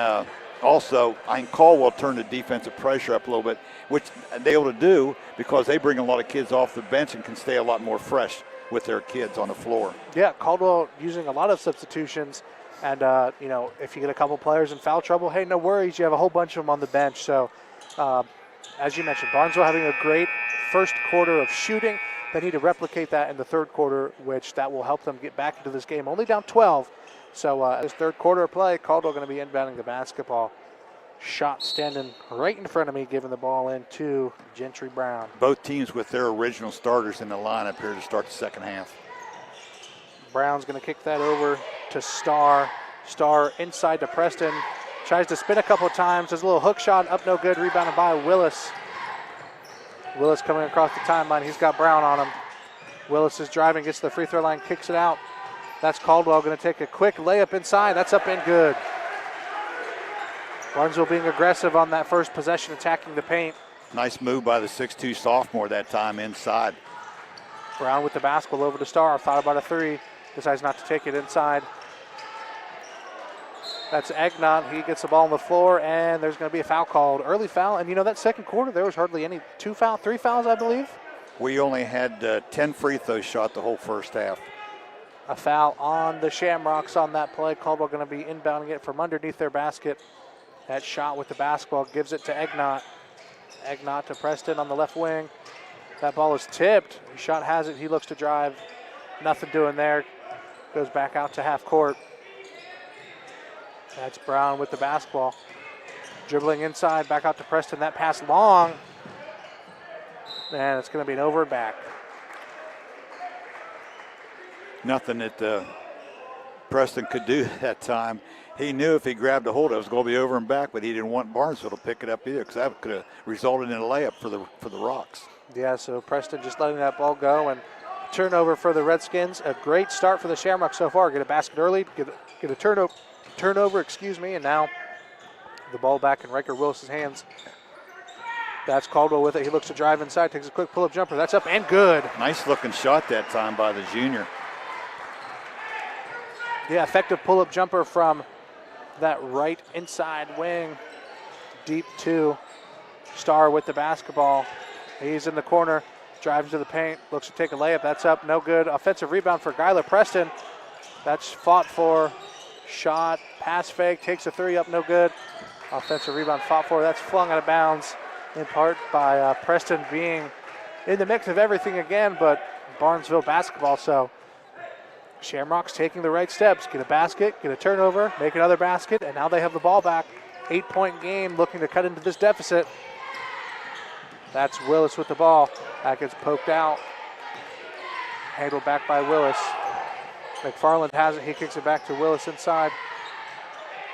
also, I think Caldwell turned the defensive pressure up a little bit, which they're able to do because they bring a lot of kids off the bench and can stay a lot more fresh with their kids on the floor. Yeah, Caldwell using a lot of substitutions. And, you know, if you get a couple players in foul trouble, hey, no worries. You have a whole bunch of them on the bench. So, as you mentioned, Barnesville having a great first quarter of shooting. They need to replicate that in the third quarter, which that will help them get back into this game. Only down 12. So, this third quarter of play, Caldwell going to be inbounding the basketball. Shot standing right in front of me, giving the ball in to Gentry Brown. Both teams with their original starters in the lineup here to start the second half. Brown's going to kick that over to Starr. Starr inside to Preston. Tries to spin a couple of times. There's a little hook shot up, no good. Rebounded by Willis. Willis coming across the timeline. He's got Brown on him. Willis is driving, gets to the free throw line, kicks it out. That's Caldwell going to take a quick layup inside. That's up and good. Barnesville being aggressive on that first possession, attacking the paint. Nice move by the 6'2 sophomore that time inside. Brown with the basketball over to Starr. Thought about a 3. Decides not to take it inside. That's Egnott. He gets the ball on the floor, and there's going to be a foul called. Early foul. And, you know, that second quarter, there was hardly any 3 fouls, I believe. We only had 10 free throws shot the whole first half. A foul on the Shamrocks on that play. Caldwell going to be inbounding it from underneath their basket. That shot with the basketball gives it to Egnott. Egnott to Preston on the left wing. That ball is tipped. Shot has it. He looks to drive. Nothing doing there. Goes back out to half court. That's Brown with the basketball. Dribbling inside, back out to Preston. That pass long. And it's going to be an over and back. Nothing that Preston could do that time. He knew if he grabbed a hold of it, it was going to be over and back, but he didn't want Barnesville to pick it up either because that could have resulted in a layup for the Rocks. Yeah, so Preston just letting that ball go, and turnover for the Redskins. A great start for the Shamrocks so far. Get a basket early, get a turnover, and now the ball back in Riker Willis's hands. That's Caldwell with it. He looks to drive inside, takes a quick pull-up jumper. That's up and good. Nice looking shot that time by the junior. Yeah, effective pull-up jumper from that right inside wing. Deep two. Starr with the basketball. He's in the corner, drives to the paint, looks to take a layup. That's up, no good. Offensive rebound for Guyler Preston. That's fought for. Shot, pass fake, takes a three up, no good. Offensive rebound fought for. That's flung out of bounds, in part by Preston being in the mix of everything again, but Barnesville basketball. So Shamrocks taking the right steps. Get a basket, get a turnover, make another basket, and now they have the ball back. 8-point game, looking to cut into this deficit. That's Willis with the ball. That gets poked out. Handled back by Willis. McFarland has it. He kicks it back to Willis inside.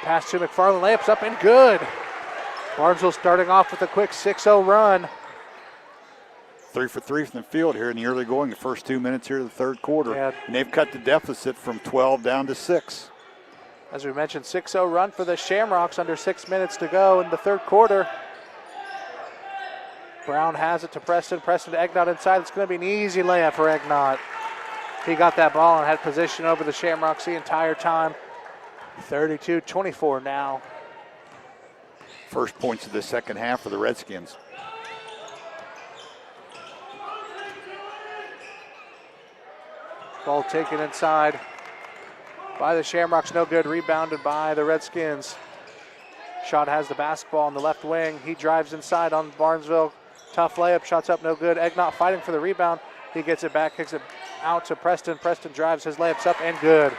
Pass to McFarland. Layups up and good. Barnesville starting off with a quick 6-0 run. 3 for 3 from the field here in the early going, the first 2 minutes here of the third quarter. Yeah. And they've cut the deficit from 12 down to 6. As we mentioned, 6-0 run for the Shamrocks, under 6 minutes to go in the third quarter. Brown has it to Preston. Preston to Egnott inside. It's going to be an easy layup for Egnott. He got that ball and had position over the Shamrocks the entire time. 32-24 now. First points of the second half for the Redskins. Ball taken inside by the Shamrocks. No good. Rebounded by the Redskins. Schott has the basketball on the left wing. He drives inside on Barnesville. Tough layup. Shots up, no good. Egnott fighting for the rebound. He gets it back, kicks it out to Preston. Preston drives, his layups up and good.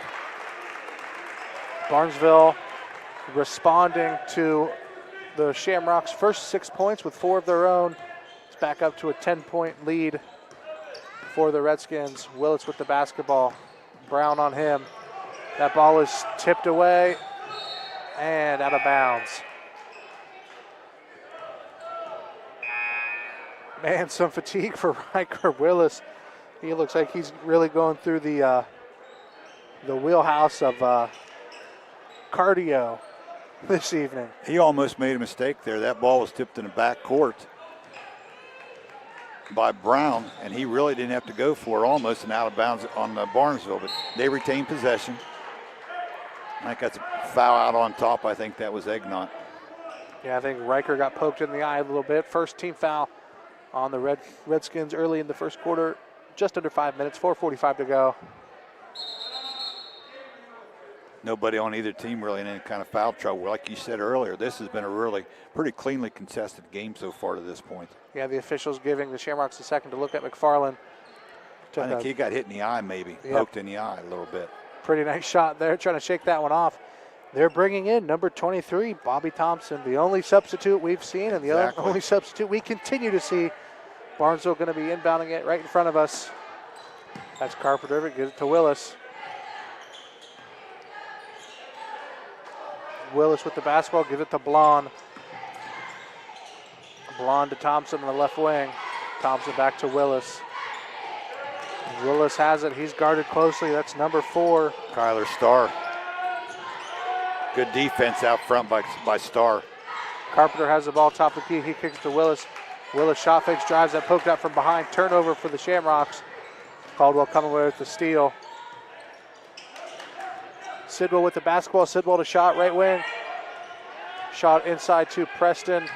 Barnesville responding to the Shamrocks' first 6 points with 4 of their own. It's back up to a 10-point lead for the Redskins. Willits with the basketball. Brown on him. That ball is tipped away and out of bounds. Man, some fatigue for Riker Willis. He looks like he's really going through the wheelhouse of cardio this evening. He almost made a mistake there. That ball was tipped in the back court by Brown, and he really didn't have to go for it, almost an out of bounds on Barnesville, but they retained possession. I think that's a foul out on top. I think that was Egnott. Yeah, I think Riker got poked in the eye a little bit. First team foul on the Redskins early in the first quarter. Just under 5 minutes, 4:45 to go. Nobody on either team really in any kind of foul trouble. Like you said earlier, this has been a really pretty cleanly contested game so far to this point. Yeah, the officials giving the Shamrocks a second to look at McFarland. I think he got hit in the eye maybe, Yep. poked in the eye a little bit. Pretty nice shot there, trying to shake that one off. They're bringing in number 23, Bobby Thompson, the only substitute we've seen and the only substitute we continue to see. Barnesville going to be inbounding it right in front of us. That's Carpenter, gives it to Willis. Willis with the basketball, give it to Blond. Blond to Thompson on the left wing. Thompson back to Willis. Willis has it, he's guarded closely, that's number 4. Kyler Starr. Good defense out front by Starr. Carpenter has the ball top of the key, he kicks it to Willis. Willis shot fakes, drives that poked out from behind. Turnover for the Shamrocks. Caldwell coming away with the steal. Sidwell with the basketball. Sidwell to shot, right wing. Shot inside to Preston.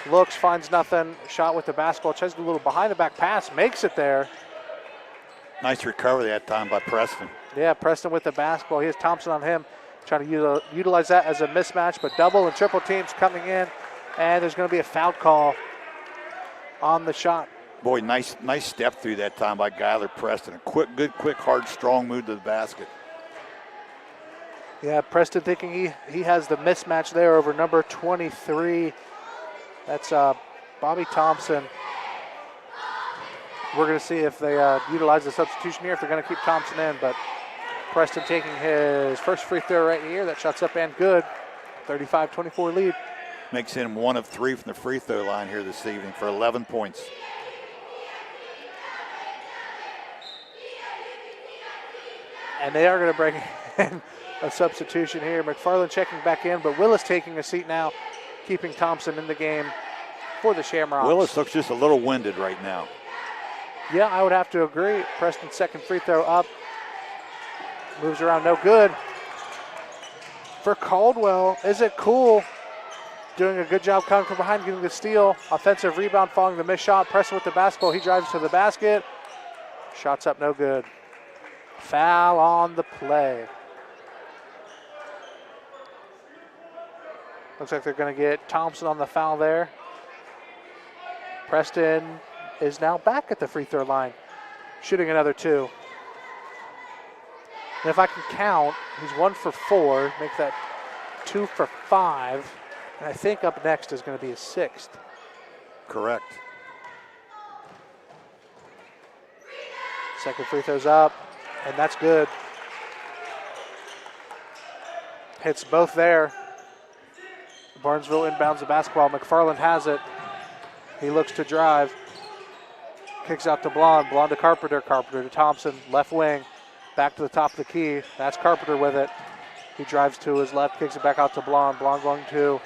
Looks, finds nothing. Shot with the basketball. Tries to do a little behind the back pass. Makes it there. Nice recovery that time by Preston. Yeah, Preston with the basketball. He has Thompson on him. Trying to utilize that as a mismatch, but double and triple teams coming in. And there's going to be a foul call on the shot. Boy, nice step through that time by Guyler Preston. A good, quick, hard, strong move to the basket. Yeah, Preston thinking he has the mismatch there over number 23. That's Bobby Thompson. We're going to see if they utilize the substitution here, if they're going to keep Thompson in, but Preston taking his first free throw right here. That shot's up and good. 35-24 lead. Makes him 1 of 3 from the free throw line here this evening for 11 points. And they are going to bring in a substitution here. McFarland checking back in, but Willis taking a seat now, keeping Thompson in the game for the Shamrocks. Willis looks just a little winded right now. Yeah, I would have to agree. Preston's second free throw up. Moves around, no good. For Caldwell, is it cool? Doing a good job coming from behind, getting the steal. Offensive rebound following the missed shot. Preston with the basketball. He drives to the basket. Shots up, no good. Foul on the play. Looks like they're going to get Thompson on the foul there. Preston is now back at the free throw line, shooting another 2. And if I can count, he's 1 for 4, make that 2 for 5. And I think up next is going to be his 6th. Correct. Second free throw's up, and that's good. Hits both there. Barnesville inbounds the basketball. McFarland has it. He looks to drive. Kicks out to Blonde. Blonde to Carpenter. Carpenter to Thompson. Left wing. Back to the top of the key. That's Carpenter with it. He drives to his left. Kicks it back out to Blonde. Blonde going to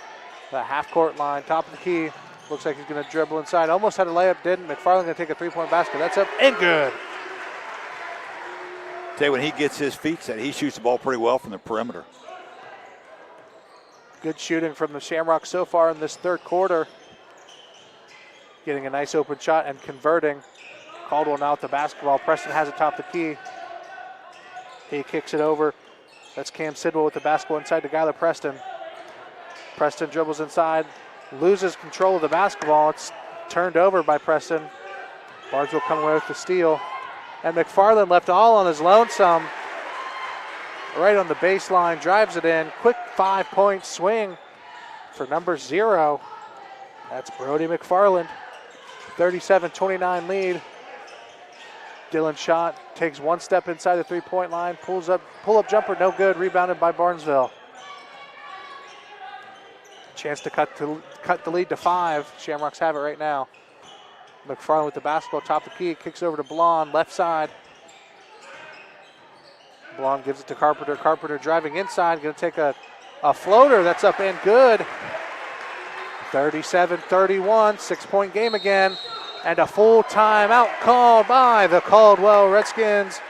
the half-court line. Top of the key. Looks like he's going to dribble inside. Almost had a layup. Didn't. McFarland going to take a three-point basket. That's up and good. Tell you, when he gets his feet set, he shoots the ball pretty well from the perimeter. Good shooting from the Shamrocks so far in this third quarter. Getting a nice open shot and converting. Caldwell now with the basketball. Preston has it top the key. He kicks it over. That's Cam Sidwell with the basketball inside to Skylar Preston. Preston dribbles inside, loses control of the basketball. It's turned over by Preston. Barnesville coming away with the steal. And McFarland left all on his lonesome. Right on the baseline, drives it in. Quick 5-point swing for number 0. That's Brody McFarland. 37-29 lead. Dylan shot, takes one step inside the three-point line, pull-up jumper, no good, rebounded by Barnesville. Chance to cut the lead to 5. Shamrocks have it right now. McFarland with the basketball, top of the key, kicks over to Blonde, left side. Blonde gives it to Carpenter. Carpenter driving inside, going to take a floater. That's up and good. 37-31, 6-point game again. And a full timeout called by the Caldwell Redskins.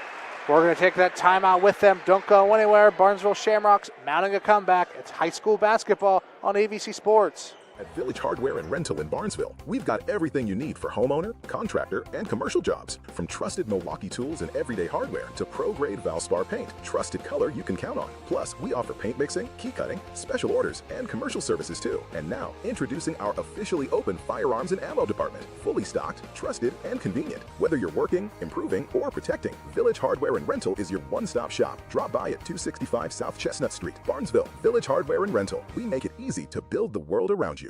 We're going to take that timeout with them. Don't go anywhere. Barnesville Shamrocks mounting a comeback. It's high school basketball on AVC Sports. At Village Hardware and Rental in Barnesville, we've got everything you need for homeowner, contractor, and commercial jobs. From trusted Milwaukee tools and everyday hardware to pro-grade Valspar paint, trusted color you can count on. Plus, we offer paint mixing, key cutting, special orders, and commercial services too. And now, introducing our officially open firearms and ammo department. Fully stocked, trusted, and convenient. Whether you're working, improving, or protecting, Village Hardware and Rental is your one-stop shop. Drop by at 265 South Chestnut Street, Barnesville. Village Hardware and Rental. We make it easy to build the world around you.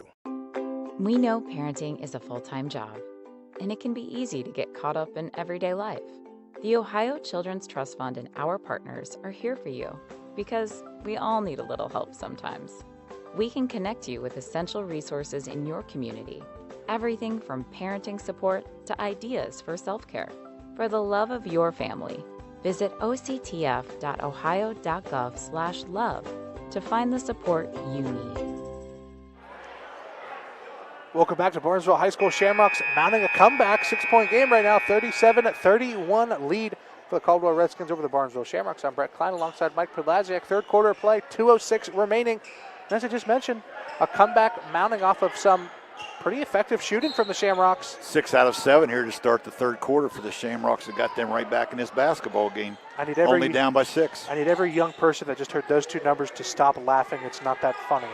We know parenting is a full-time job, and it can be easy to get caught up in everyday life. The Ohio Children's Trust Fund and our partners are here for you because we all need a little help sometimes. We can connect you with essential resources in your community, everything from parenting support to ideas for self-care. For the love of your family, visit octf.ohio.gov/love to find the support you need. Welcome back to Barnesville High School. Shamrocks mounting a comeback. 6-point game right now. 37-31 lead for the Caldwell Redskins over the Barnesville Shamrocks. I'm Brett Klein alongside Mike Podlaziak. Third quarter of play, 2:06 remaining. And as I just mentioned, a comeback mounting off of some pretty effective shooting from the Shamrocks. 6 out of 7 here to start the third quarter for the Shamrocks that got them right back in this basketball game. Only down by 6. I need every young person that just heard those two numbers to stop laughing. It's not that funny.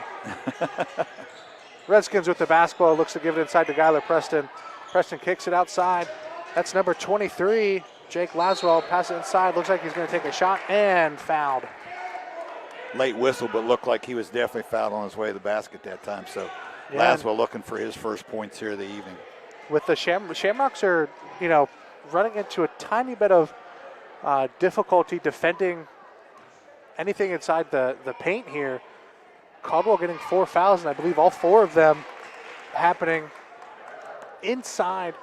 Redskins with the basketball, looks to give it inside to Skylar Preston. Preston kicks it outside. That's number 23, Jake Laswell. Pass it inside. Looks like he's going to take a shot and fouled. late whistle, but looked like he was definitely fouled on his way to the basket that time. So Yeah. Laswell looking for his first points here of the evening. With the Shamrocks are, running into a tiny bit of difficulty defending anything inside the paint here. Caldwell getting 4 fouls, and I believe all 4 of them happening inside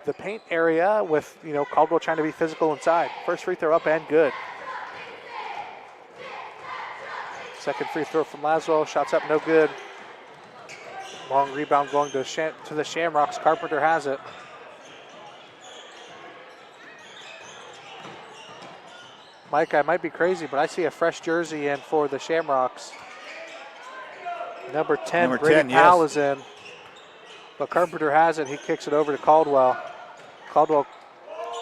the paint area with, Caldwell trying to be physical inside. First free throw up and good. Second free throw from Laswell, shots up, no good. Long rebound going to the Shamrocks. Carpenter has it. Mike, I might be crazy, but I see a fresh jersey in for the Shamrocks. Number 10, Brady Powell is in. But Carpenter has it. He kicks it over to Caldwell. Caldwell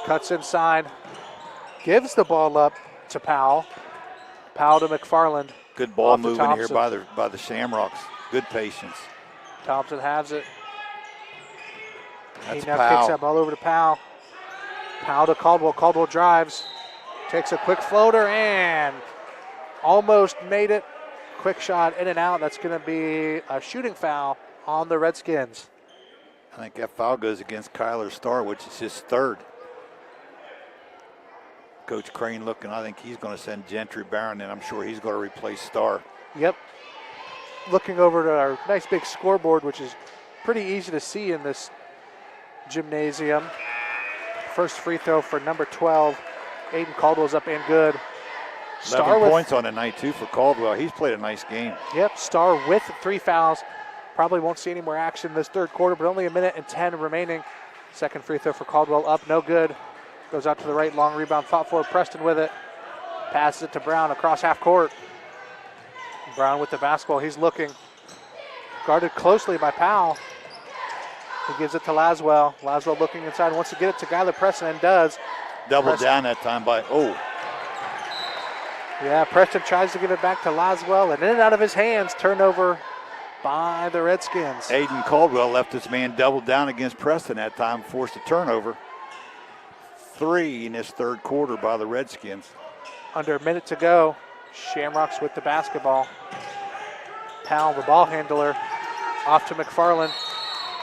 cuts inside, gives the ball up to Powell. Powell to McFarland. Good ball movement here by the Shamrocks. Good patience. Thompson has it. That's he now Powell. kicks that ball over to Powell. Powell to Caldwell. Caldwell drives. Takes a quick floater and almost made it. Quick shot in and out. That's going to be a shooting foul on the Redskins. I think that foul goes against Kyler Starr, which is his 3rd. Coach Crane looking, I think he's going to send Gentry Barron in. I'm sure he's going to replace Starr. Yep. Looking over to our nice big scoreboard, which is pretty easy to see in this gymnasium. First free throw for number 12. Aiden Caldwell's up and good. 11 points on the night, too, for Caldwell. He's played a nice game. Yep, Starr with 3 fouls. Probably won't see any more action this third quarter, but only 1:10 remaining. Second free throw for Caldwell up, no good. Goes out to the right, long rebound, fought for Preston with it. Passes it to Brown across half court. Brown with the basketball, he's looking. Guarded closely by Powell. He gives it to Laswell. Laswell looking inside, wants to get it to Skylar Preston and does. Double down that time by, Yeah, Preston tries to give it back to Laswell, and in and out of his hands, turnover by the Redskins. Aiden Caldwell left his man double down against Preston that time, forced a turnover. 3 in this third quarter by the Redskins. Under a minute to go. Shamrocks with the basketball. Powell, the ball handler, off to McFarland.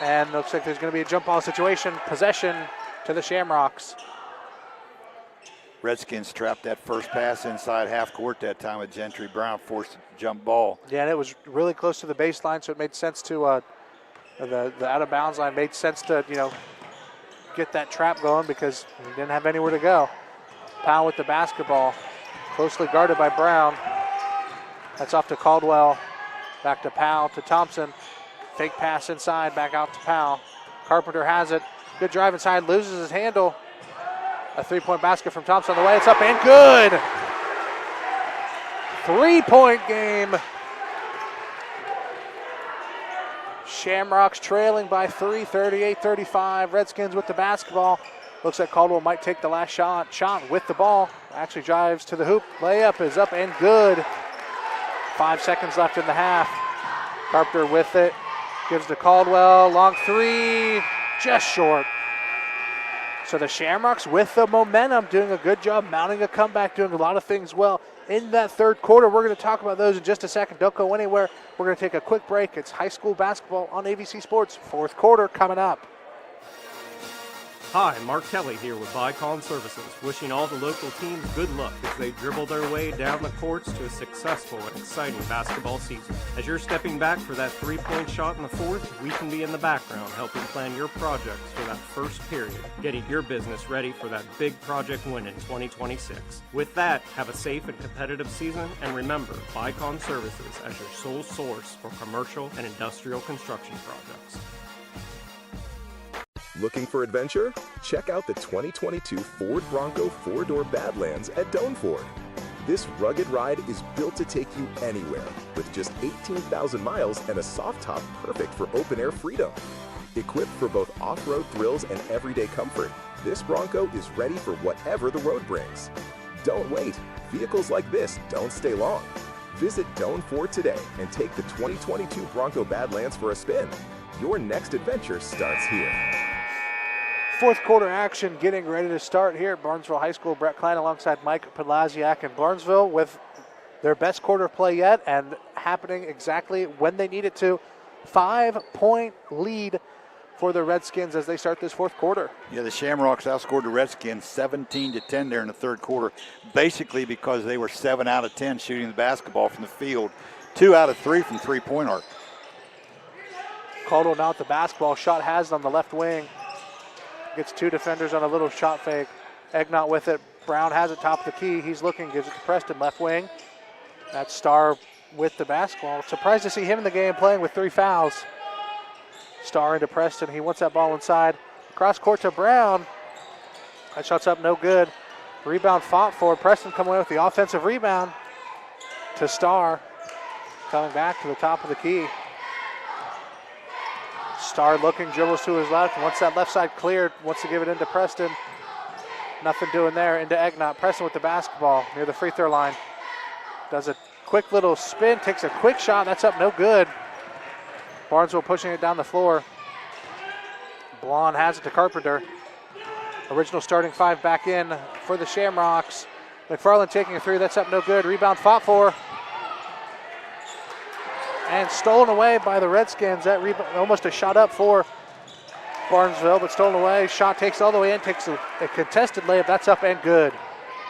And looks like there's going to be a jump ball situation. Possession to the Shamrocks. Redskins trapped that first pass inside half court that time with Gentry Brown, forced a jump ball. Yeah, and it was really close to the baseline, so it made sense to the out of bounds line made sense to get that trap going because he didn't have anywhere to go. Powell with the basketball, closely guarded by Brown. That's off to Caldwell, back to Powell to Thompson. Fake pass inside, back out to Powell. Carpenter has it. Good drive inside, loses his handle. A 3-point basket from Thompson on the way. It's up and good. 3-point game. Shamrocks trailing by 3, 38-35. Redskins with the basketball. Looks like Caldwell might take the last shot. Shot with the ball. Actually drives to the hoop. Layup is up and good. 5 seconds left in the half. Carpenter with it. Gives to Caldwell. Long 3. Just short. So the Shamrocks with the momentum, doing a good job, mounting a comeback, doing a lot of things well in that third quarter. We're going to talk about those in just a second. Don't go anywhere. We're going to take a quick break. It's high school basketball on AVC Sports. Fourth quarter coming up. Hi, Mark Kelly here with Vicon Services, wishing all the local teams good luck as they dribble their way down the courts to a successful and exciting basketball season. As you're stepping back for that 3-point shot in the fourth, we can be in the background helping plan your projects for that first period, getting your business ready for that big project win in 2026. With that, have a safe and competitive season, and remember, Vicon Services as your sole source for commercial and industrial construction projects. Looking for adventure? Check out the 2022 Ford Bronco 4-door Badlands at Doan Ford. This rugged ride is built to take you anywhere with just 18,000 miles and a soft top perfect for open-air freedom. Equipped for both off-road thrills and everyday comfort, this Bronco is ready for whatever the road brings. Don't wait. Vehicles like this don't stay long. Visit Doan Ford today and take the 2022 Bronco Badlands for a spin. Your next adventure starts here. Fourth quarter action getting ready to start here at Barnesville High School. Brett Klein alongside Mike Palaziak in Barnesville with their best quarter of play yet and happening exactly when they need it to. 5-point lead for the Redskins as they start this fourth quarter. Yeah, the Shamrocks outscored the Redskins 17-10 there in the third quarter, basically because they were 7 out of 10 shooting the basketball from the field, 2 out of 3 from three-point arc. Caldwell now with the basketball. Shot has it on the left wing. Gets two defenders on a little shot fake. Egnott with it. Brown has it top of the key. He's looking, gives it to Preston, left wing. That's Starr with the basketball. Surprised to see him in the game playing with 3 fouls. Starr into Preston. He wants that ball inside. Cross court to Brown. That shot's up, no good. Rebound fought for. Preston coming away with the offensive rebound to Starr. Coming back to the top of the key. Starr looking, dribbles to his left. Once that left side cleared, wants to give it into Preston. Nothing doing there. Into Egnott. Preston with the basketball near the free throw line. Does a quick little spin, takes a quick shot. That's up, no good. Barnesville pushing it down the floor. Blonde has it to Carpenter. Original starting 5 back in for the Shamrocks. McFarland taking a 3. That's up, no good. Rebound fought for. And stolen away by the Redskins. That rebound, almost a shot up for Barnesville, but stolen away. Shot takes all the way in, takes a contested layup. That's up and good.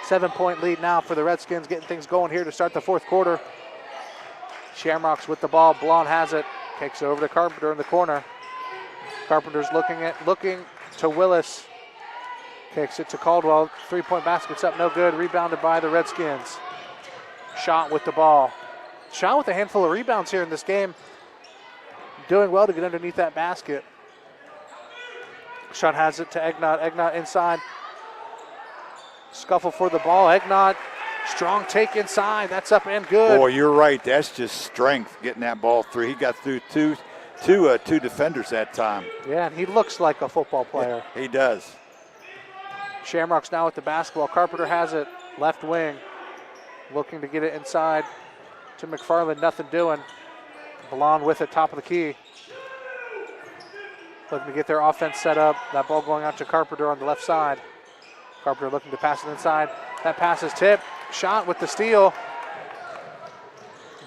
7-point lead now for the Redskins, getting things going here to start the fourth quarter. Shamrocks with the ball. Blonde has it. Takes it over to Carpenter in the corner. Carpenter's looking to Willis. Kicks it to Caldwell. 3-point basket's up, no good. Rebounded by the Redskins. Shot with the ball. Shot with a handful of rebounds here in this game. Doing well to get underneath that basket. Shot has it to Egnott. Egnott inside. Scuffle for the ball. Egnott, strong take inside. That's up and good. Boy, you're right. That's just strength getting that ball through. He got through two defenders that time. Yeah, and he looks like a football player. Yeah, he does. Shamrocks now with the basketball. Carpenter has it, left wing. Looking to get it inside to McFarland. Nothing doing. Blonde with it, top of the key. Looking to get their offense set up. That ball going out to Carpenter on the left side. Carpenter looking to pass it inside. That pass is tipped. Shot with the steal.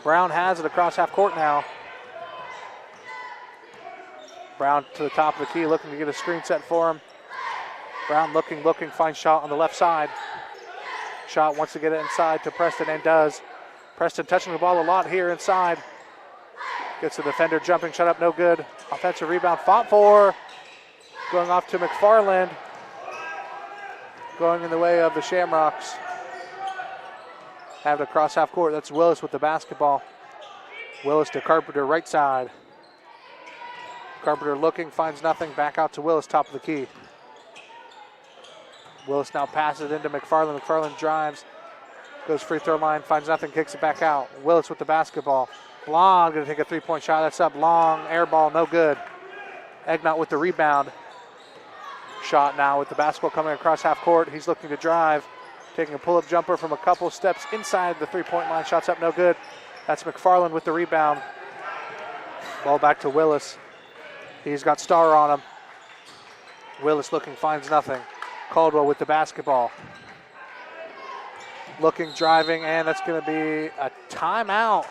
Brown has it across half court now. Brown to the top of the key, looking to get a screen set for him. Brown looking, finds shot on the left side. Shot wants to get it inside to Preston and does. Preston touching the ball a lot here inside. Gets the defender jumping, shot up, no good. Offensive rebound fought for. Going off to McFarland. Going in the way of the Shamrocks. Have it across half court. That's Willis with the basketball. Willis to Carpenter, right side. Carpenter looking, finds nothing. Back out to Willis, top of the key. Willis now passes it into McFarland. McFarland drives. Goes free throw line, finds nothing, kicks it back out. Willis with the basketball. Long, going to take a 3-point shot. That's up, long, air ball, no good. Egnott with the rebound. Shot now with the basketball coming across half court. He's looking to drive. Taking a pull-up jumper from a couple steps inside the 3-point line. Shot's up, no good. That's McFarland with the rebound. Ball back to Willis. He's got Starr on him. Willis looking, finds nothing. Caldwell with the basketball. Looking, driving, and that's going to be a timeout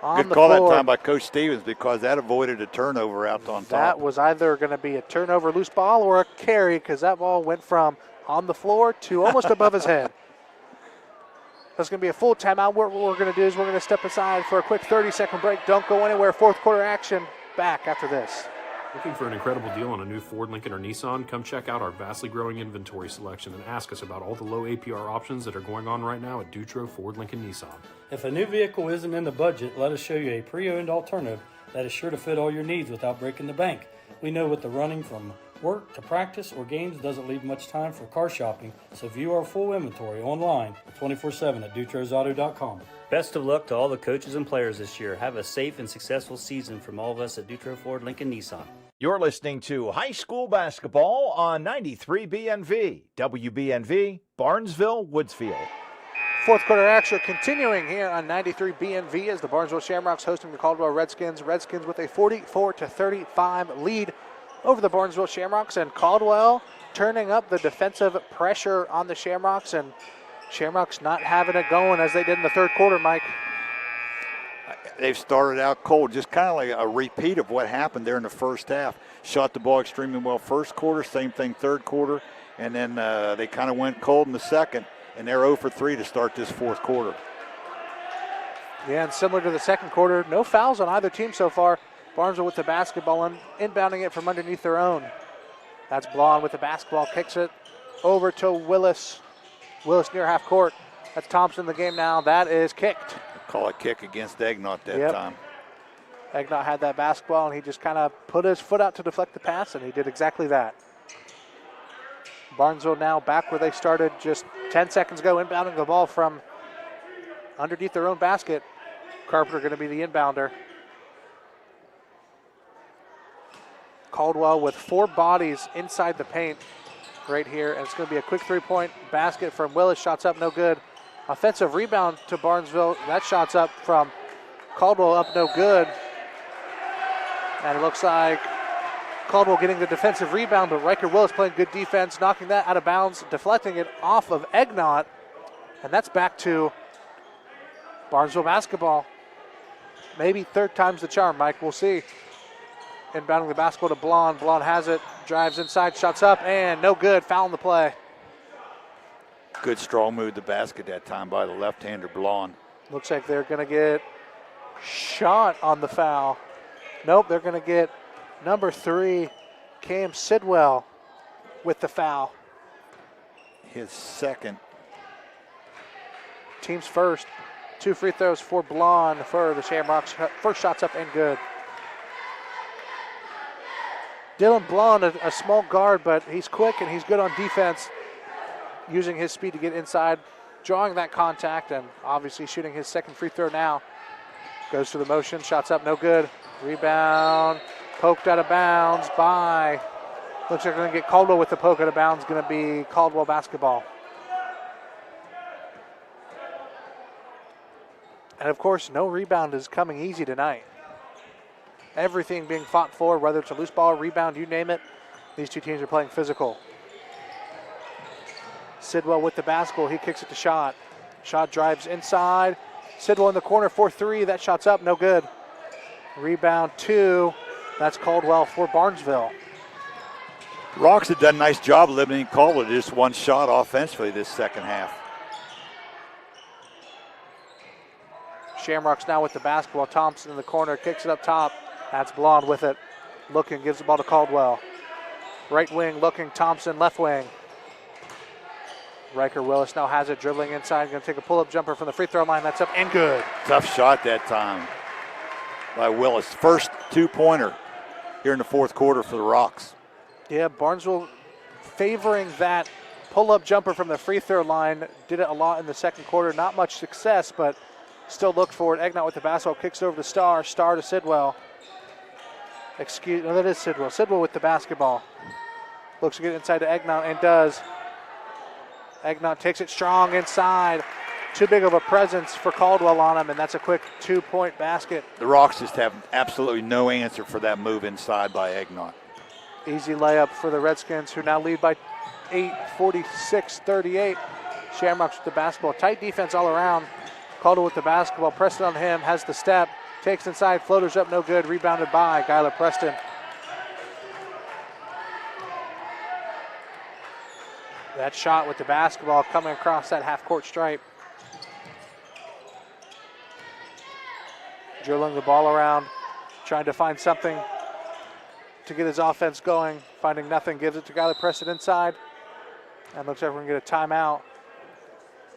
on Good the call floor. that time by Coach Stevens because that avoided a turnover out on top. That was either going to be a turnover, loose ball, or a carry because that ball went from on the floor to almost above his head. That's going to be a full timeout. What we're going to do is we're going to step aside for a quick 30-second break. Don't go anywhere. Fourth quarter action back after this. Looking for an incredible deal on a new Ford, Lincoln, or Nissan? Come check out our vastly growing inventory selection and ask us about all the low APR options that are going on right now at Dutro Ford, Lincoln, Nissan. If a new vehicle isn't in the budget, let us show you a pre-owned alternative that is sure to fit all your needs without breaking the bank. We know with the running from work to practice or games doesn't leave much time for car shopping, so view our full inventory online 24/7 at dutrosauto.com. Best of luck to all the coaches and players this year. Have a safe and successful season from all of us at Dutro Ford, Lincoln, Nissan. You're listening to high school basketball on 93 BNV, WBNV, Barnesville, Woodsfield. Fourth quarter action continuing here on 93 BNV as the Barnesville Shamrocks hosting the Caldwell Redskins. Redskins with a 44-35 lead over the Barnesville Shamrocks, and Caldwell turning up the defensive pressure on the Shamrocks and Shamrocks not having it going as they did in the third quarter, Mike. They've started out cold, just kind of like a repeat of what happened there in the first half. Shot the ball extremely well first quarter, same thing third quarter, and then they kind of went cold in the second, and they're 0 for 3 to start this fourth quarter. Yeah, and similar to the second quarter, no fouls on either team so far. Barnesville with the basketball and inbounding it from underneath their own. That's Blonde with the basketball, kicks it over to Willis. Willis near half court. That's Thompson in the game now. That is kicked. Call a kick against Egnott that time. Egnott had that basketball, and he just kind of put his foot out to deflect the pass, and he did exactly that. Barnesville now back where they started just 10 seconds ago, inbounding the ball from underneath their own basket. Carpenter going to be the inbounder. Caldwell with 4 bodies inside the paint right here, and it's going to be a quick three-point basket from Willis. Shots up, no good. Offensive rebound to Barnesville. That shot's up from Caldwell, up no good. And it looks like Caldwell getting the defensive rebound, but Riker Willis playing good defense, knocking that out of bounds, deflecting it off of Egnott. And that's back to Barnesville basketball. Maybe third time's the charm, Mike. We'll see. Inbounding the basketball to Blonde. Blonde has it, drives inside, shots up, and no good. Foul in the play. Good strong move to the basket that time by the left-hander Blonde. Looks like they're going to get shot on the foul. Nope, they're going to get number 3, Cam Sidwell, with the foul. His second. Team's first. 2 free throws for Blonde for the Shamrocks. First shot's up and good. Dylan Blonde, a small guard, but he's quick and he's good on defense, using his speed to get inside, drawing that contact, and obviously shooting his second free throw now. Goes to the motion, shots up, no good. Rebound, poked out of bounds by, looks like they're going to get Caldwell with the poke out of bounds, going to be Caldwell basketball. And of course, no rebound is coming easy tonight. Everything being fought for, whether it's a loose ball, rebound, you name it. These two teams are playing physical. Sidwell with the basketball, he kicks it to Shot. Shot drives inside. Sidwell in the corner for 3, that shot's up, no good. Rebound 2, that's Caldwell for Barnesville. Rocks have done a nice job limiting Caldwell to just one shot offensively this second half. Shamrocks now with the basketball. Thompson in the corner, kicks it up top. That's Blonde with it. Looking, gives the ball to Caldwell. Right wing looking, Thompson, left wing. Riker Willis now has it, dribbling inside. Going to take a pull-up jumper from the free throw line. That's up and good. Tough shot that time by Willis. First 2-pointer here in the fourth quarter for the Rocks. Yeah, Barnesville favoring that pull-up jumper from the free throw line. Did it a lot in the second quarter. Not much success, but still look for it. Egnott with the basketball, kicks it over to Star. Star to Sidwell. No, that is Sidwell. Sidwell with the basketball. Looks to get inside to Egnott and does. Egnott takes it strong inside. Too big of a presence for Caldwell on him, and that's a quick 2-point basket. The Rocks just have absolutely no answer for that move inside by Egnott. Easy layup for the Redskins, who now lead by 8, 46-38. Shamrocks with the basketball. Tight defense all around. Caldwell with the basketball, Preston on him, has the step, takes inside, floaters up, no good, rebounded by Skylar Preston. That shot with the basketball coming across that half-court stripe. Dribbling the ball around, trying to find something to get his offense going. Finding nothing, gives it to Skylar Preston inside. And looks like we're going to get a timeout.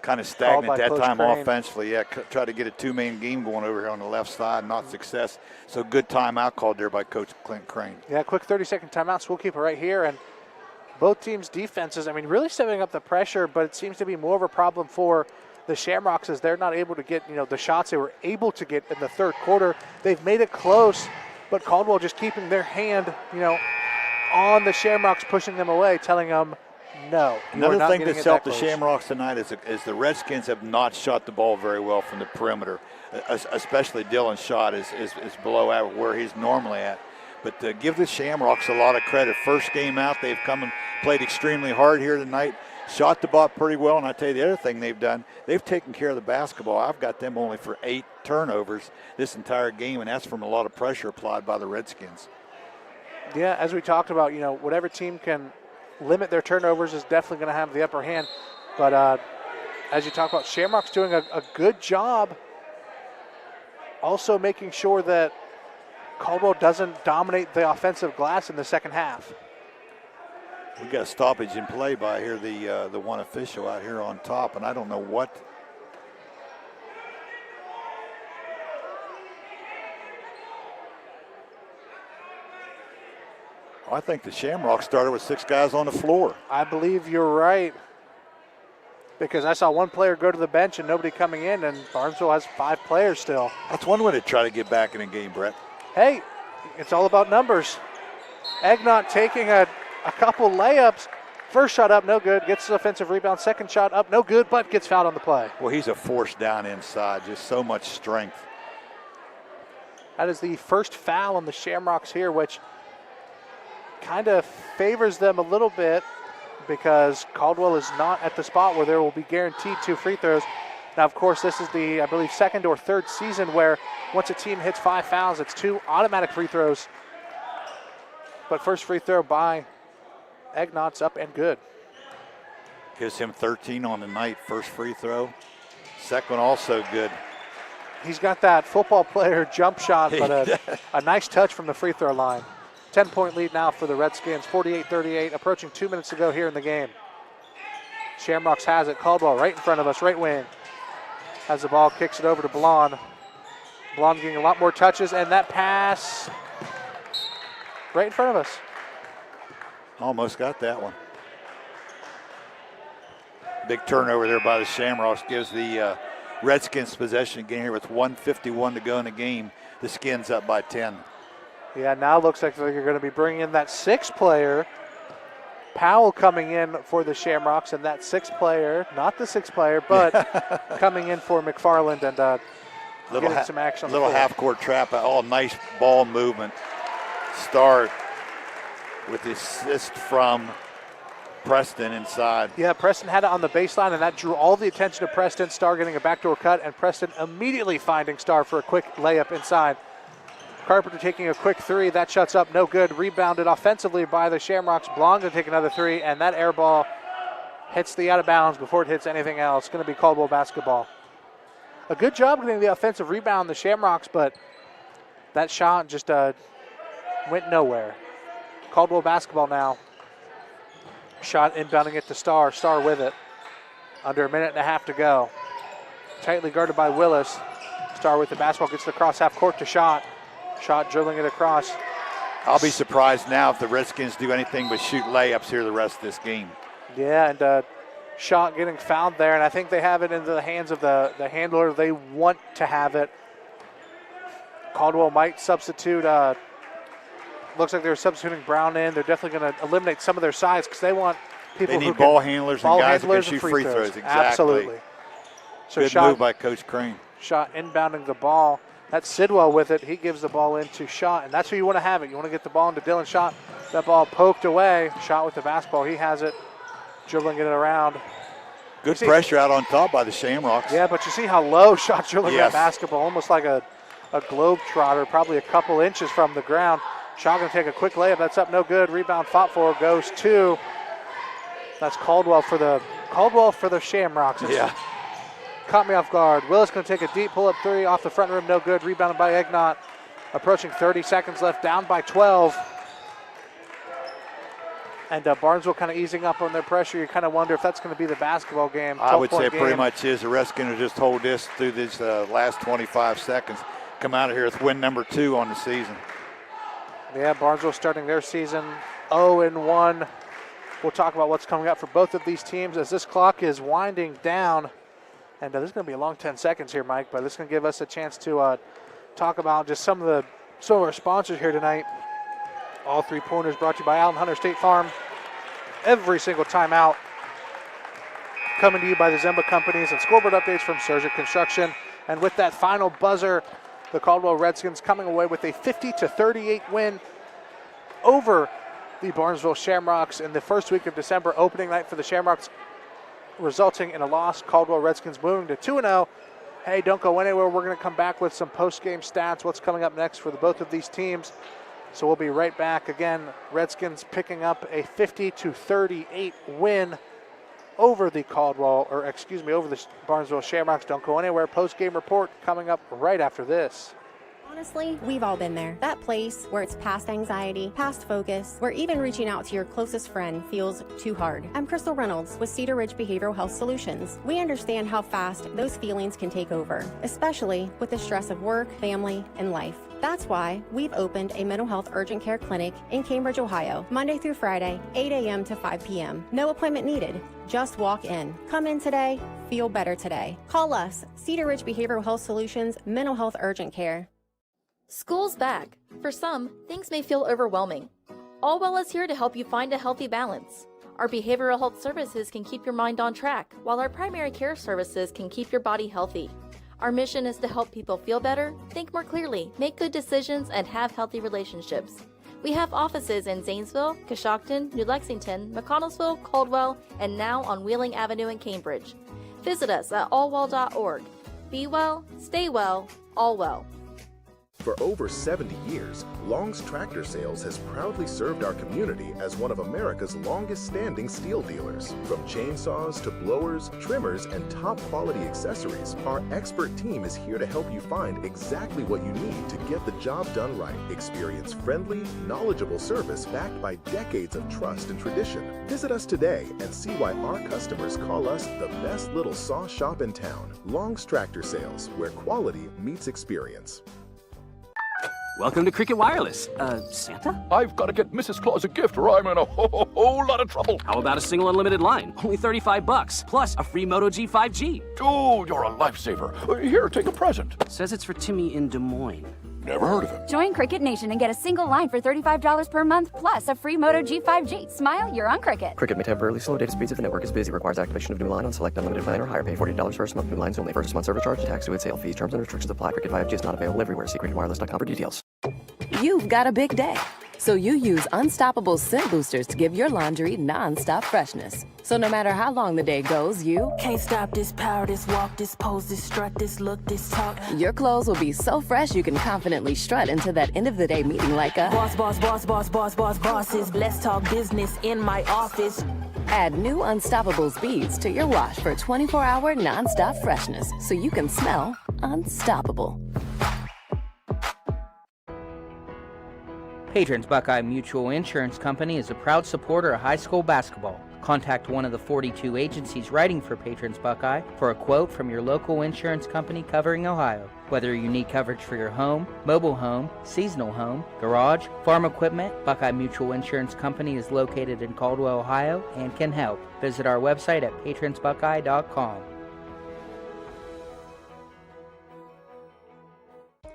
Kind of stagnant that time Crane. offensively. Yeah, try to get a 2-man game going over here on the left side, not success. So good timeout called there by Coach Clint Crane. Yeah, quick 30-second timeout, so we'll keep it right here. And both teams' defenses, I mean, really stepping up the pressure, but it seems to be more of a problem for the Shamrocks as they're not able to get, the shots they were able to get in the third quarter. They've made it close, but Caldwell just keeping their hand, on the Shamrocks, pushing them away, telling them, no. Another thing that's helped the Shamrocks tonight is the Redskins have not shot the ball very well from the perimeter, especially Dylan's shot is below where he's normally at. But give the Shamrocks a lot of credit. First game out, they've played extremely hard here tonight, shot the ball pretty well, and I tell you the other thing they've done, they've taken care of the basketball. I've got them only for 8 turnovers this entire game, and that's from a lot of pressure applied by the Redskins. Yeah, as we talked about, whatever team can limit their turnovers is definitely going to have the upper hand. But as you talk about, Shamrocks doing a good job also making sure that Caldwell doesn't dominate the offensive glass in the second half. We got a stoppage in play by here, the one official out here on top, and I don't know what. I think the Shamrocks started with 6 guys on the floor. I believe you're right, because I saw one player go to the bench and nobody coming in, and Barnesville has 5 players still. That's one way to try to get back in the game, Brett. Hey, it's all about numbers. Egnott taking a couple layups. First shot up, no good. Gets the offensive rebound. Second shot up, no good, but gets fouled on the play. Well, he's a force down inside. Just so much strength. That is the first foul on the Shamrocks here, which kind of favors them a little bit because Caldwell is not at the spot where there will be guaranteed 2 free throws. Now, of course, this is the, I believe, 2nd or 3rd season where once a team hits 5 fouls, it's 2 automatic free throws. But first free throw by Egnott's up and good. Gives him 13 on the night, first free throw. Second also good. He's got that football player jump shot, but a nice touch from the free throw line. 10-point lead now for the Redskins, 48-38, approaching 2 minutes to go here in the game. Shamrocks has it. Caldwell right in front of us, right wing. Has the ball, kicks it over to Blonde. Blonde getting a lot more touches, and that pass right in front of us. Almost got that one. Big turnover there by the Shamrocks gives the Redskins possession again here with 1:51 to go in the game. The Skins up by 10. Yeah, now looks like they're going to be bringing in that 6th player. Powell coming in for the Shamrocks, and that 6th player, not the 6th player, but coming in for McFarland and getting some action on the little floor. half-court trap. Oh, nice ball movement. Start with the assist from Preston inside. Yeah, Preston had it on the baseline, and that drew all the attention to Preston. Starr getting a backdoor cut, and Preston immediately finding Starr for a quick layup inside. Carpenter taking a quick 3. That shuts up, no good. Rebounded offensively by the Shamrocks. Blonde going to take another 3, and that air ball hits the out of bounds before it hits anything else. Going to be Caldwell basketball. A good job getting the offensive rebound, the Shamrocks, but that shot just went nowhere. Caldwell basketball now. Shot inbounding it to Starr. Starr with it. Under a minute and a half to go. Tightly guarded by Willis. Starr with the basketball, gets the cross half court to Shot. Shot dribbling it across. I'll be surprised now if the Redskins do anything but shoot layups here the rest of this game. Yeah, and Shot getting fouled there, and I think they have it into the hands of the handler. They want to have it. Caldwell might substitute. Looks like they're substituting Brown in. They're definitely going to eliminate some of their size because they want people they who need ball handlers and guys who can and shoot free throws. Exactly. Absolutely. So good move by Coach Crane. Shot inbounding the ball. That's Sidwell with it. He gives the ball into Shot, and that's who you want to have it. You want to get the ball into Dylan Shot. That ball poked away. Shot with the basketball. He has it, dribbling it around. Good pressure out on top by the Shamrocks. Yeah, but you see how low Shot's dribbling that basketball, almost like a globe trotter, probably a couple inches from the ground. Shot going to take a quick layup. That's up, no good. Rebound fought for, goes to. That's Caldwell for the Shamrocks. Yeah. Caught me off guard. Willis going to take a deep pull-up 3 off the front rim, no good. Rebounded by Egnott. Approaching 30 seconds left, down by 12. And Barnesville kind of easing up on their pressure. You kind of wonder if that's going to be the basketball game. I would say pretty much is. The Redskins will just hold this through these last 25 seconds. Come out of here with win number 2 on the season. Yeah, Barnesville starting their season 0-1. We'll talk about what's coming up for both of these teams as this clock is winding down. And this is going to be a long 10 seconds here, Mike, but this is going to give us a chance to talk about just some of our sponsors here tonight. All 3 pointers brought to you by Allen Hunter State Farm. Every single time out. Coming to you by the Zemba Companies and scoreboard updates from Surgic Construction. And with that final buzzer, the Caldwell Redskins coming away with a 50-38 win over the Barnesville Shamrocks in the first week of December. Opening night for the Shamrocks, resulting in a loss. Caldwell Redskins moving to 2-0. Hey, don't go anywhere. We're going to come back with some post-game stats, what's coming up next for both of these teams. So we'll be right back. Again, Redskins picking up a 50-38 win over the over the Barnesville Shamrocks. Don't go anywhere. Post-game report coming up right after this. Honestly, we've all been there. That place where it's past anxiety, past focus, where even reaching out to your closest friend feels too hard. I'm Crystal Reynolds with Cedar Ridge Behavioral Health Solutions. We understand how fast those feelings can take over, especially with the stress of work, family, and life. That's why we've opened a mental health urgent care clinic in Cambridge, Ohio, Monday through Friday, 8 a.m. to 5 p.m. No appointment needed. Just walk in. Come in today. Feel better today. Call us, Cedar Ridge Behavioral Health Solutions, Mental Health Urgent Care. School's back. For some, things may feel overwhelming. Allwell is here to help you find a healthy balance. Our behavioral health services can keep your mind on track, while our primary care services can keep your body healthy. Our mission is to help people feel better, think more clearly, make good decisions, and have healthy relationships. We have offices in Zanesville, Coshocton, New Lexington, McConnellsville, Caldwell, and now on Wheeling Avenue in Cambridge. Visit us at allwell.org. Be well, stay well, all well. For over 70 years, Long's Tractor Sales has proudly served our community as one of America's longest-standing steel dealers. From chainsaws to blowers, trimmers, and top-quality accessories, our expert team is here to help you find exactly what you need to get the job done right. Experience friendly, knowledgeable service backed by decades of trust and tradition. Visit us today and see why our customers call us the best little saw shop in town. Long's Tractor Sales, where quality meets experience. Welcome to Cricket Wireless. Santa? I've got to get Mrs. Claus a gift or I'm in a whole lot of trouble. How about a single unlimited line? Only $35, plus a free Moto G 5G. Oh, you're a lifesaver. Here, take a present. Says it's for Timmy in Des Moines. Never heard of him. Join Cricket Nation and get a single line for $35 per month, plus a free Moto G 5G. Smile, you're on Cricket. Cricket may temporarily slow data speeds if the network is busy. Requires activation of new line on select unlimited plan or higher. Pay $40 first month. New lines only. First month service charge and tax due at sale. Fees, terms, and restrictions apply. Cricket 5G is not available everywhere. See cricketwireless.com for details. You've got a big day, so you use Unstoppable Scent Boosters to give your laundry non-stop freshness. So no matter how long the day goes, you can't stop this power, this walk, this pose, this strut, this look, this talk. Your clothes will be so fresh you can confidently strut into that end of the day meeting like a bosses. Let's talk business in my office. Add new Unstoppable beads to your wash for 24-hour non-stop freshness, so you can smell unstoppable. Patrons Buckeye Mutual Insurance Company is a proud supporter of high school basketball. Contact one of the 42 agencies writing for Patrons Buckeye for a quote from your local insurance company covering Ohio. Whether you need coverage for your home, mobile home, seasonal home, garage, farm equipment, Buckeye Mutual Insurance Company is located in Caldwell, Ohio, and can help. Visit our website at patronsbuckeye.com.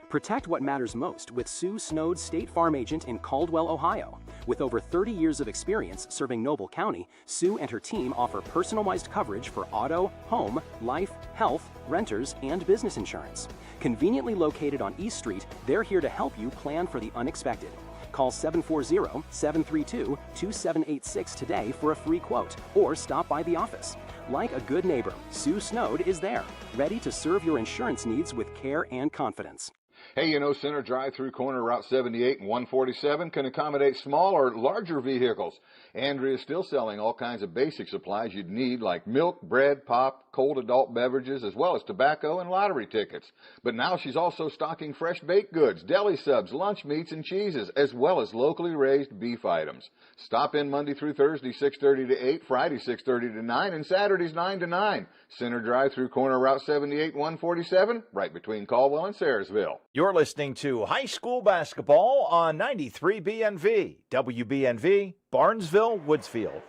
Protect what matters most with Sue Snowd, State Farm Agent in Caldwell, Ohio. With over 30 years of experience serving Noble County, Sue and her team offer personalized coverage for auto, home, life, health, renters, and business insurance. Conveniently located on East Street, they're here to help you plan for the unexpected. Call 740-732-2786 today for a free quote, or stop by the office. Like a good neighbor, Sue Snowd is there, ready to serve your insurance needs with care and confidence. Hey, Center drive-through corner Route 78 and 147 can accommodate small or larger vehicles. Andrea is still selling all kinds of basic supplies you'd need, like milk, bread, pop, cold adult beverages, as well as tobacco and lottery tickets. But now she's also stocking fresh baked goods, deli subs, lunch meats, and cheeses, as well as locally raised beef items. Stop in Monday through Thursday, 6:30 to 8, Friday, 6:30 to 9, and Saturdays, 9 to 9. Center drive-through corner Route 78 and 147, right between Caldwell and Sayersville. You're listening to high school basketball on 93 BNV, WBNV, Barnesville, Woodsfield.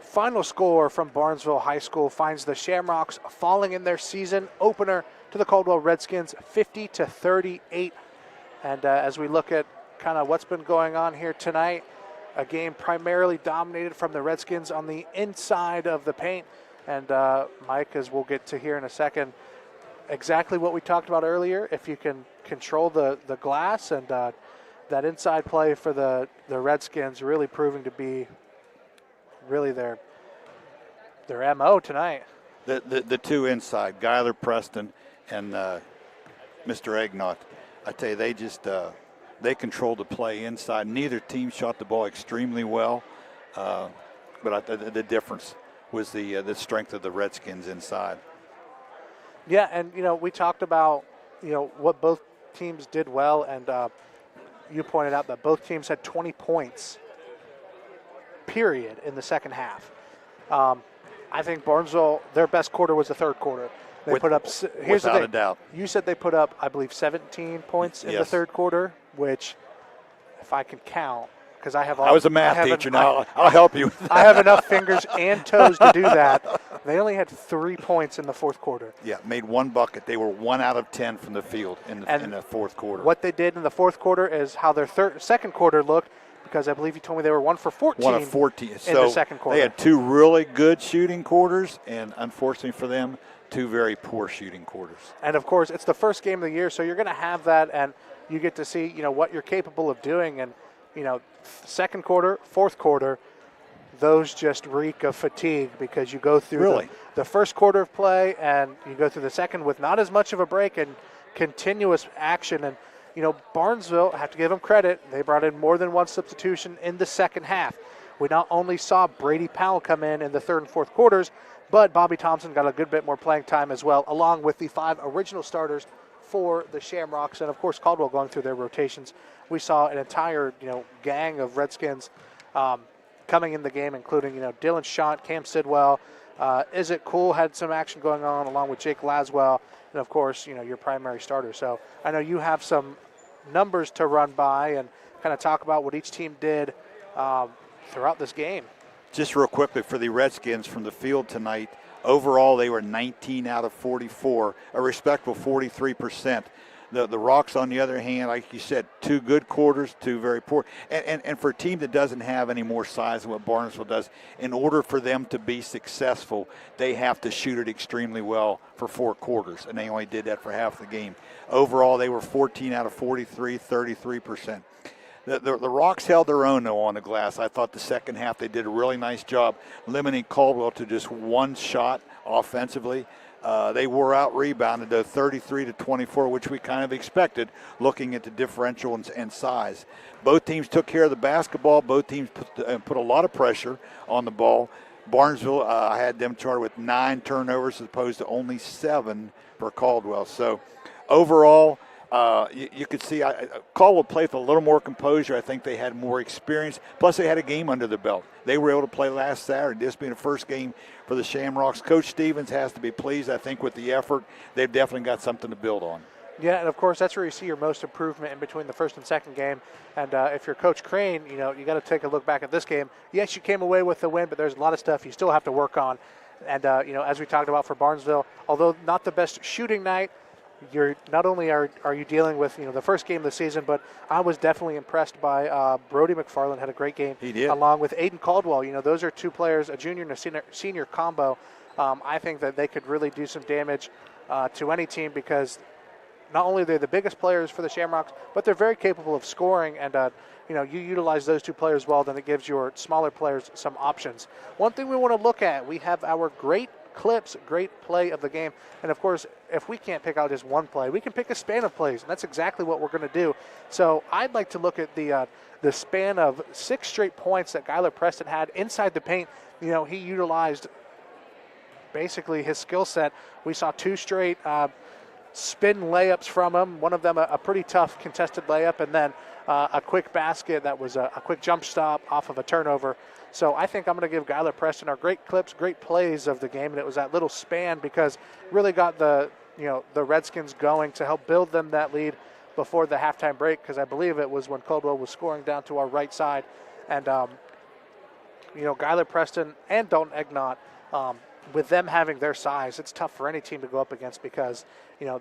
Final score from Barnesville High School finds the Shamrocks falling in their season opener to the Caldwell Redskins, 50-38. And as we look at kind of what's been going on here tonight, a game primarily dominated from the Redskins on the inside of the paint. And Mike, as we'll get to here in a second, exactly what we talked about earlier. If you can control the glass and that inside play for the Redskins really proving to be really their MO tonight. The two inside, Guyler Preston and Mr. Egnott, I tell you, they just they controlled the play inside. Neither team shot the ball extremely well, but the difference was the strength of the Redskins inside. Yeah, and we talked about what both teams did well, and you pointed out that both teams had 20 points, period, in the second half. I think Barnesville, their best quarter was the third quarter. They put up. Here's the thing. Without a doubt. You said they put up, I believe, 17 points in the third quarter, which, if I can count, because I have all. I was a math teacher. Now I'll help you. I have enough fingers and toes to do that. They only had 3 points in the fourth quarter. Yeah, made one bucket. They were 1 out of 10 from the field in the fourth quarter. What they did in the fourth quarter is how their second quarter looked, because I believe you told me they were 1 for 14. 1 of 14 in the second quarter. They had 2 really good shooting quarters, and unfortunately for them, 2 very poor shooting quarters. And of course, it's the first game of the year, so you're going to have that, and you get to see what you're capable of doing. And second quarter, fourth quarter, those just reek of fatigue, because you go through the first quarter of play and you go through the second with not as much of a break and continuous action. And Barnesville, I have to give them credit, they brought in more than one substitution in the second half. We not only saw Brady Powell come in the third and fourth quarters, but Bobby Thompson got a good bit more playing time as well, along with the 5 original starters for the Shamrocks, and of course Caldwell going through their rotations. We saw an entire gang of Redskins coming in the game, including Dylan Schont, Cam Sidwell, Is It Cool had some action going on, along with Jake Laswell, and of course your primary starter. So I know you have some numbers to run by and kind of talk about what each team did throughout this game. Just real quickly for the Redskins from the field tonight, overall they were 19 out of 44, a respectable 43%. The Rocks, on the other hand, like you said, 2 good quarters, 2 very poor. And for a team that doesn't have any more size than what Barnesville does, in order for them to be successful, they have to shoot it extremely well for 4 quarters, and they only did that for half the game. Overall, they were 14 out of 43, 33%. The Rocks held their own, though, on the glass. I thought the second half they did a really nice job limiting Caldwell to just 1 shot offensively. They were out rebounded to 33-24, which we kind of expected looking at the differential and size. Both teams took care of the basketball. Both teams put a lot of pressure on the ball. Barnesville, I had them charted with 9 turnovers as opposed to only 7 for Caldwell. So overall, you could see Caldwell played with a little more composure. I think they had more experience. Plus, they had a game under the belt. They were able to play last Saturday, this being the first game for the Shamrocks. Coach Stevens has to be pleased, I think, with the effort. They've definitely got something to build on. Yeah, and of course, that's where you see your most improvement in between the first and second game. And if you're Coach Crane, you got to take a look back at this game. Yes, you came away with the win, but there's a lot of stuff you still have to work on. And, as we talked about for Barnesville, although not the best shooting night, you're not only are you dealing with the first game of the season, but I was definitely impressed by Brody McFarland. Had a great game. He did. Along with Aiden Caldwell. Those are 2 players, a junior and a senior combo. I think that they could really do some damage to any team, because not only they're the biggest players for the Shamrocks, but they're very capable of scoring. And you utilize those 2 players well, then it gives your smaller players some options. One thing we want to look at, we have our great clips, great play of the game. And of course, if we can't pick out just one play, we can pick a span of plays, and that's exactly what we're going to do. So I'd like to look at the span of 6 straight points that Guyler Preston had inside the paint. He utilized basically his skill set. We saw 2 straight spin layups from him, one of them a pretty tough contested layup, and then a quick basket that was a quick jump stop off of a turnover. So I think I'm going to give Guyler Preston our great clips, great plays of the game, and it was that little span because really got the Redskins going to help build them that lead before the halftime break, because I believe it was when Caldwell was scoring down to our right side. And, Guyler Preston and Dalton Egnott, with them having their size, it's tough for any team to go up against because,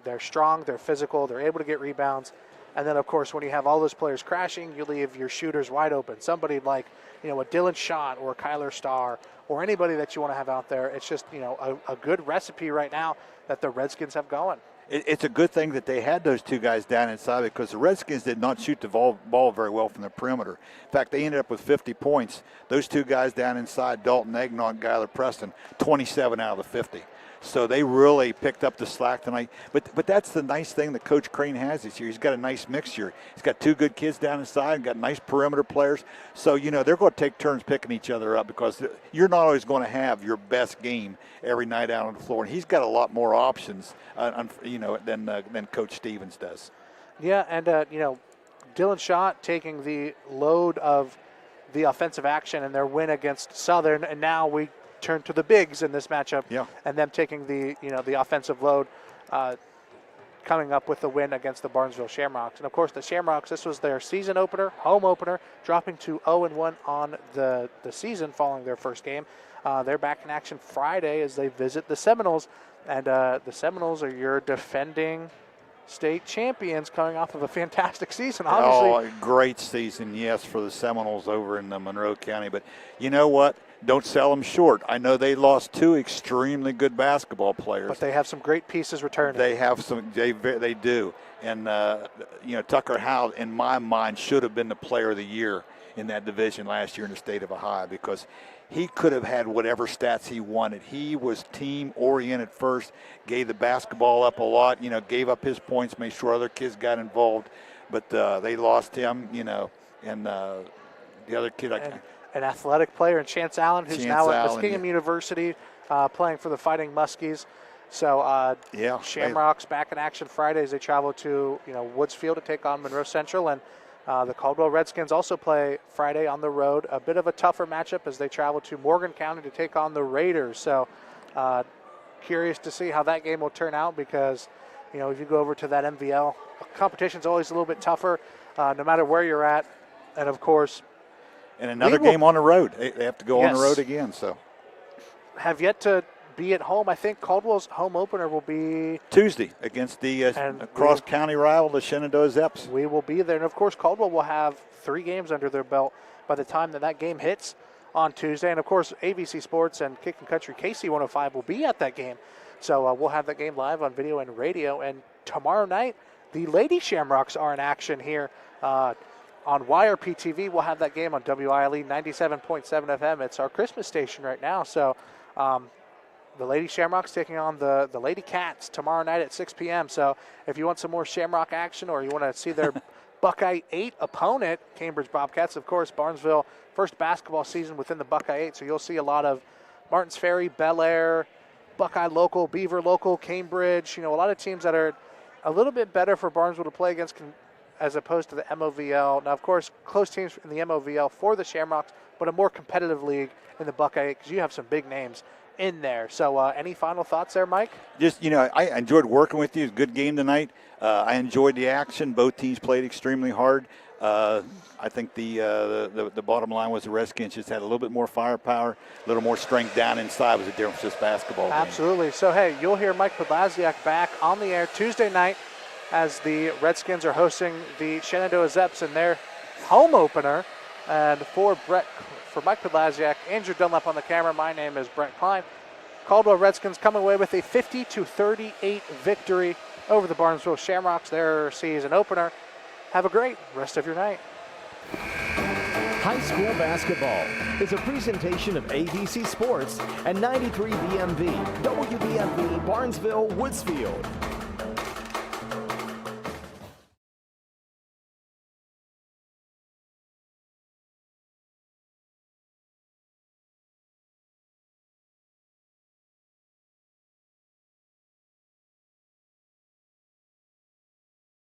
they're strong, they're physical, they're able to get rebounds. And then, of course, when you have all those players crashing, you leave your shooters wide open. Somebody like, a Dylan Schott or a Kyler Starr or anybody that you want to have out there. It's just, a good recipe right now that the Redskins have going. it's a good thing that they had those two guys down inside because the Redskins did not shoot the ball very well from the perimeter. In fact, they ended up with 50 points. Those two guys down inside, Dalton Eggnog, Gyler Preston, 27 out of the 50. So they really picked up the slack tonight. But that's the nice thing that Coach Crane has this year. He's got a nice mixture. He's got two good kids down inside and got nice perimeter players. So, they're going to take turns picking each other up because you're not always going to have your best game every night out on the floor. And he's got a lot more options, than Coach Stevens does. Yeah, and, Dylan Schott taking the load of the offensive action in their win against Southern, and now we turn to the bigs in this matchup, and them taking the offensive load, coming up with the win against the Barnesville Shamrocks. And of course, the Shamrocks, this was their season opener, home opener, dropping to 0-1 on the season following their first game. They're back in action Friday as they visit the Seminoles, and the Seminoles are your defending state champions coming off of a fantastic season, obviously. Oh, a great season, yes, for the Seminoles over in Monroe County. But you know what? Don't sell them short. I know they lost two extremely good basketball players. But they have some great pieces returning. They have some. They do. And, Tucker Howell, in my mind, should have been the player of the year in that division last year in the state of Ohio because he could have had whatever stats he wanted. He was team-oriented first, gave the basketball up a lot, gave up his points, made sure other kids got involved. But they lost him, and the other kid. An athletic player, and Chance Allen, who's now at Muskingum University playing for the Fighting Muskies. So Shamrocks back in action Friday as they travel to Woodsfield to take on Monroe Central, and the Caldwell Redskins also play Friday on the road. A bit of a tougher matchup as they travel to Morgan County to take on the Raiders. So curious to see how that game will turn out because if you go over to that MVL, competition's always a little bit tougher no matter where you're at, and of course. And another game on the road. They have to go on the road again. So have yet to be at home. I think Caldwell's home opener will be Tuesday against the cross-county rival, the Shenandoah Zeps. We will be there. And, of course, Caldwell will have 3 games under their belt by the time that game hits on Tuesday. And, of course, AVC Sports and Kickin' Country KC105 will be at that game. So we'll have that game live on video and radio. And tomorrow night, the Lady Shamrocks are in action here on YRPtv. We'll have that game on WILE 97.7 FM. It's our Christmas station right now. So the Lady Shamrocks taking on the Lady Cats tomorrow night at 6 p.m. So if you want some more Shamrock action or you want to see their Buckeye 8 opponent, Cambridge Bobcats, of course, Barnesville, first basketball season within the Buckeye 8. So you'll see a lot of Martins Ferry, Bel Air, Buckeye local, Beaver local, Cambridge, a lot of teams that are a little bit better for Barnesville to play against as opposed to the MOVL. Now, of course, close teams in the MOVL for the Shamrocks, but a more competitive league in the Buckeye because you have some big names in there. So any final thoughts there, Mike? Just, I enjoyed working with you. It was a good game tonight. I enjoyed the action. Both teams played extremely hard. I think the bottom line was the Redskins just had a little bit more firepower, a little more strength down inside was the difference this basketball game. Absolutely. So, hey, you'll hear Mike Podlasiak back on the air Tuesday night as the Redskins are hosting the Shenandoah Zeps in their home opener. And for Mike Podlasiak, Andrew Dunlap on the camera, my name is Brett Klein. Caldwell Redskins come away with a 50-38 victory over the Barnesville Shamrocks, their season opener. Have a great rest of your night. High School Basketball is a presentation of AVC Sports and 93 BMV, WBNV, Barnesville, Woodsfield.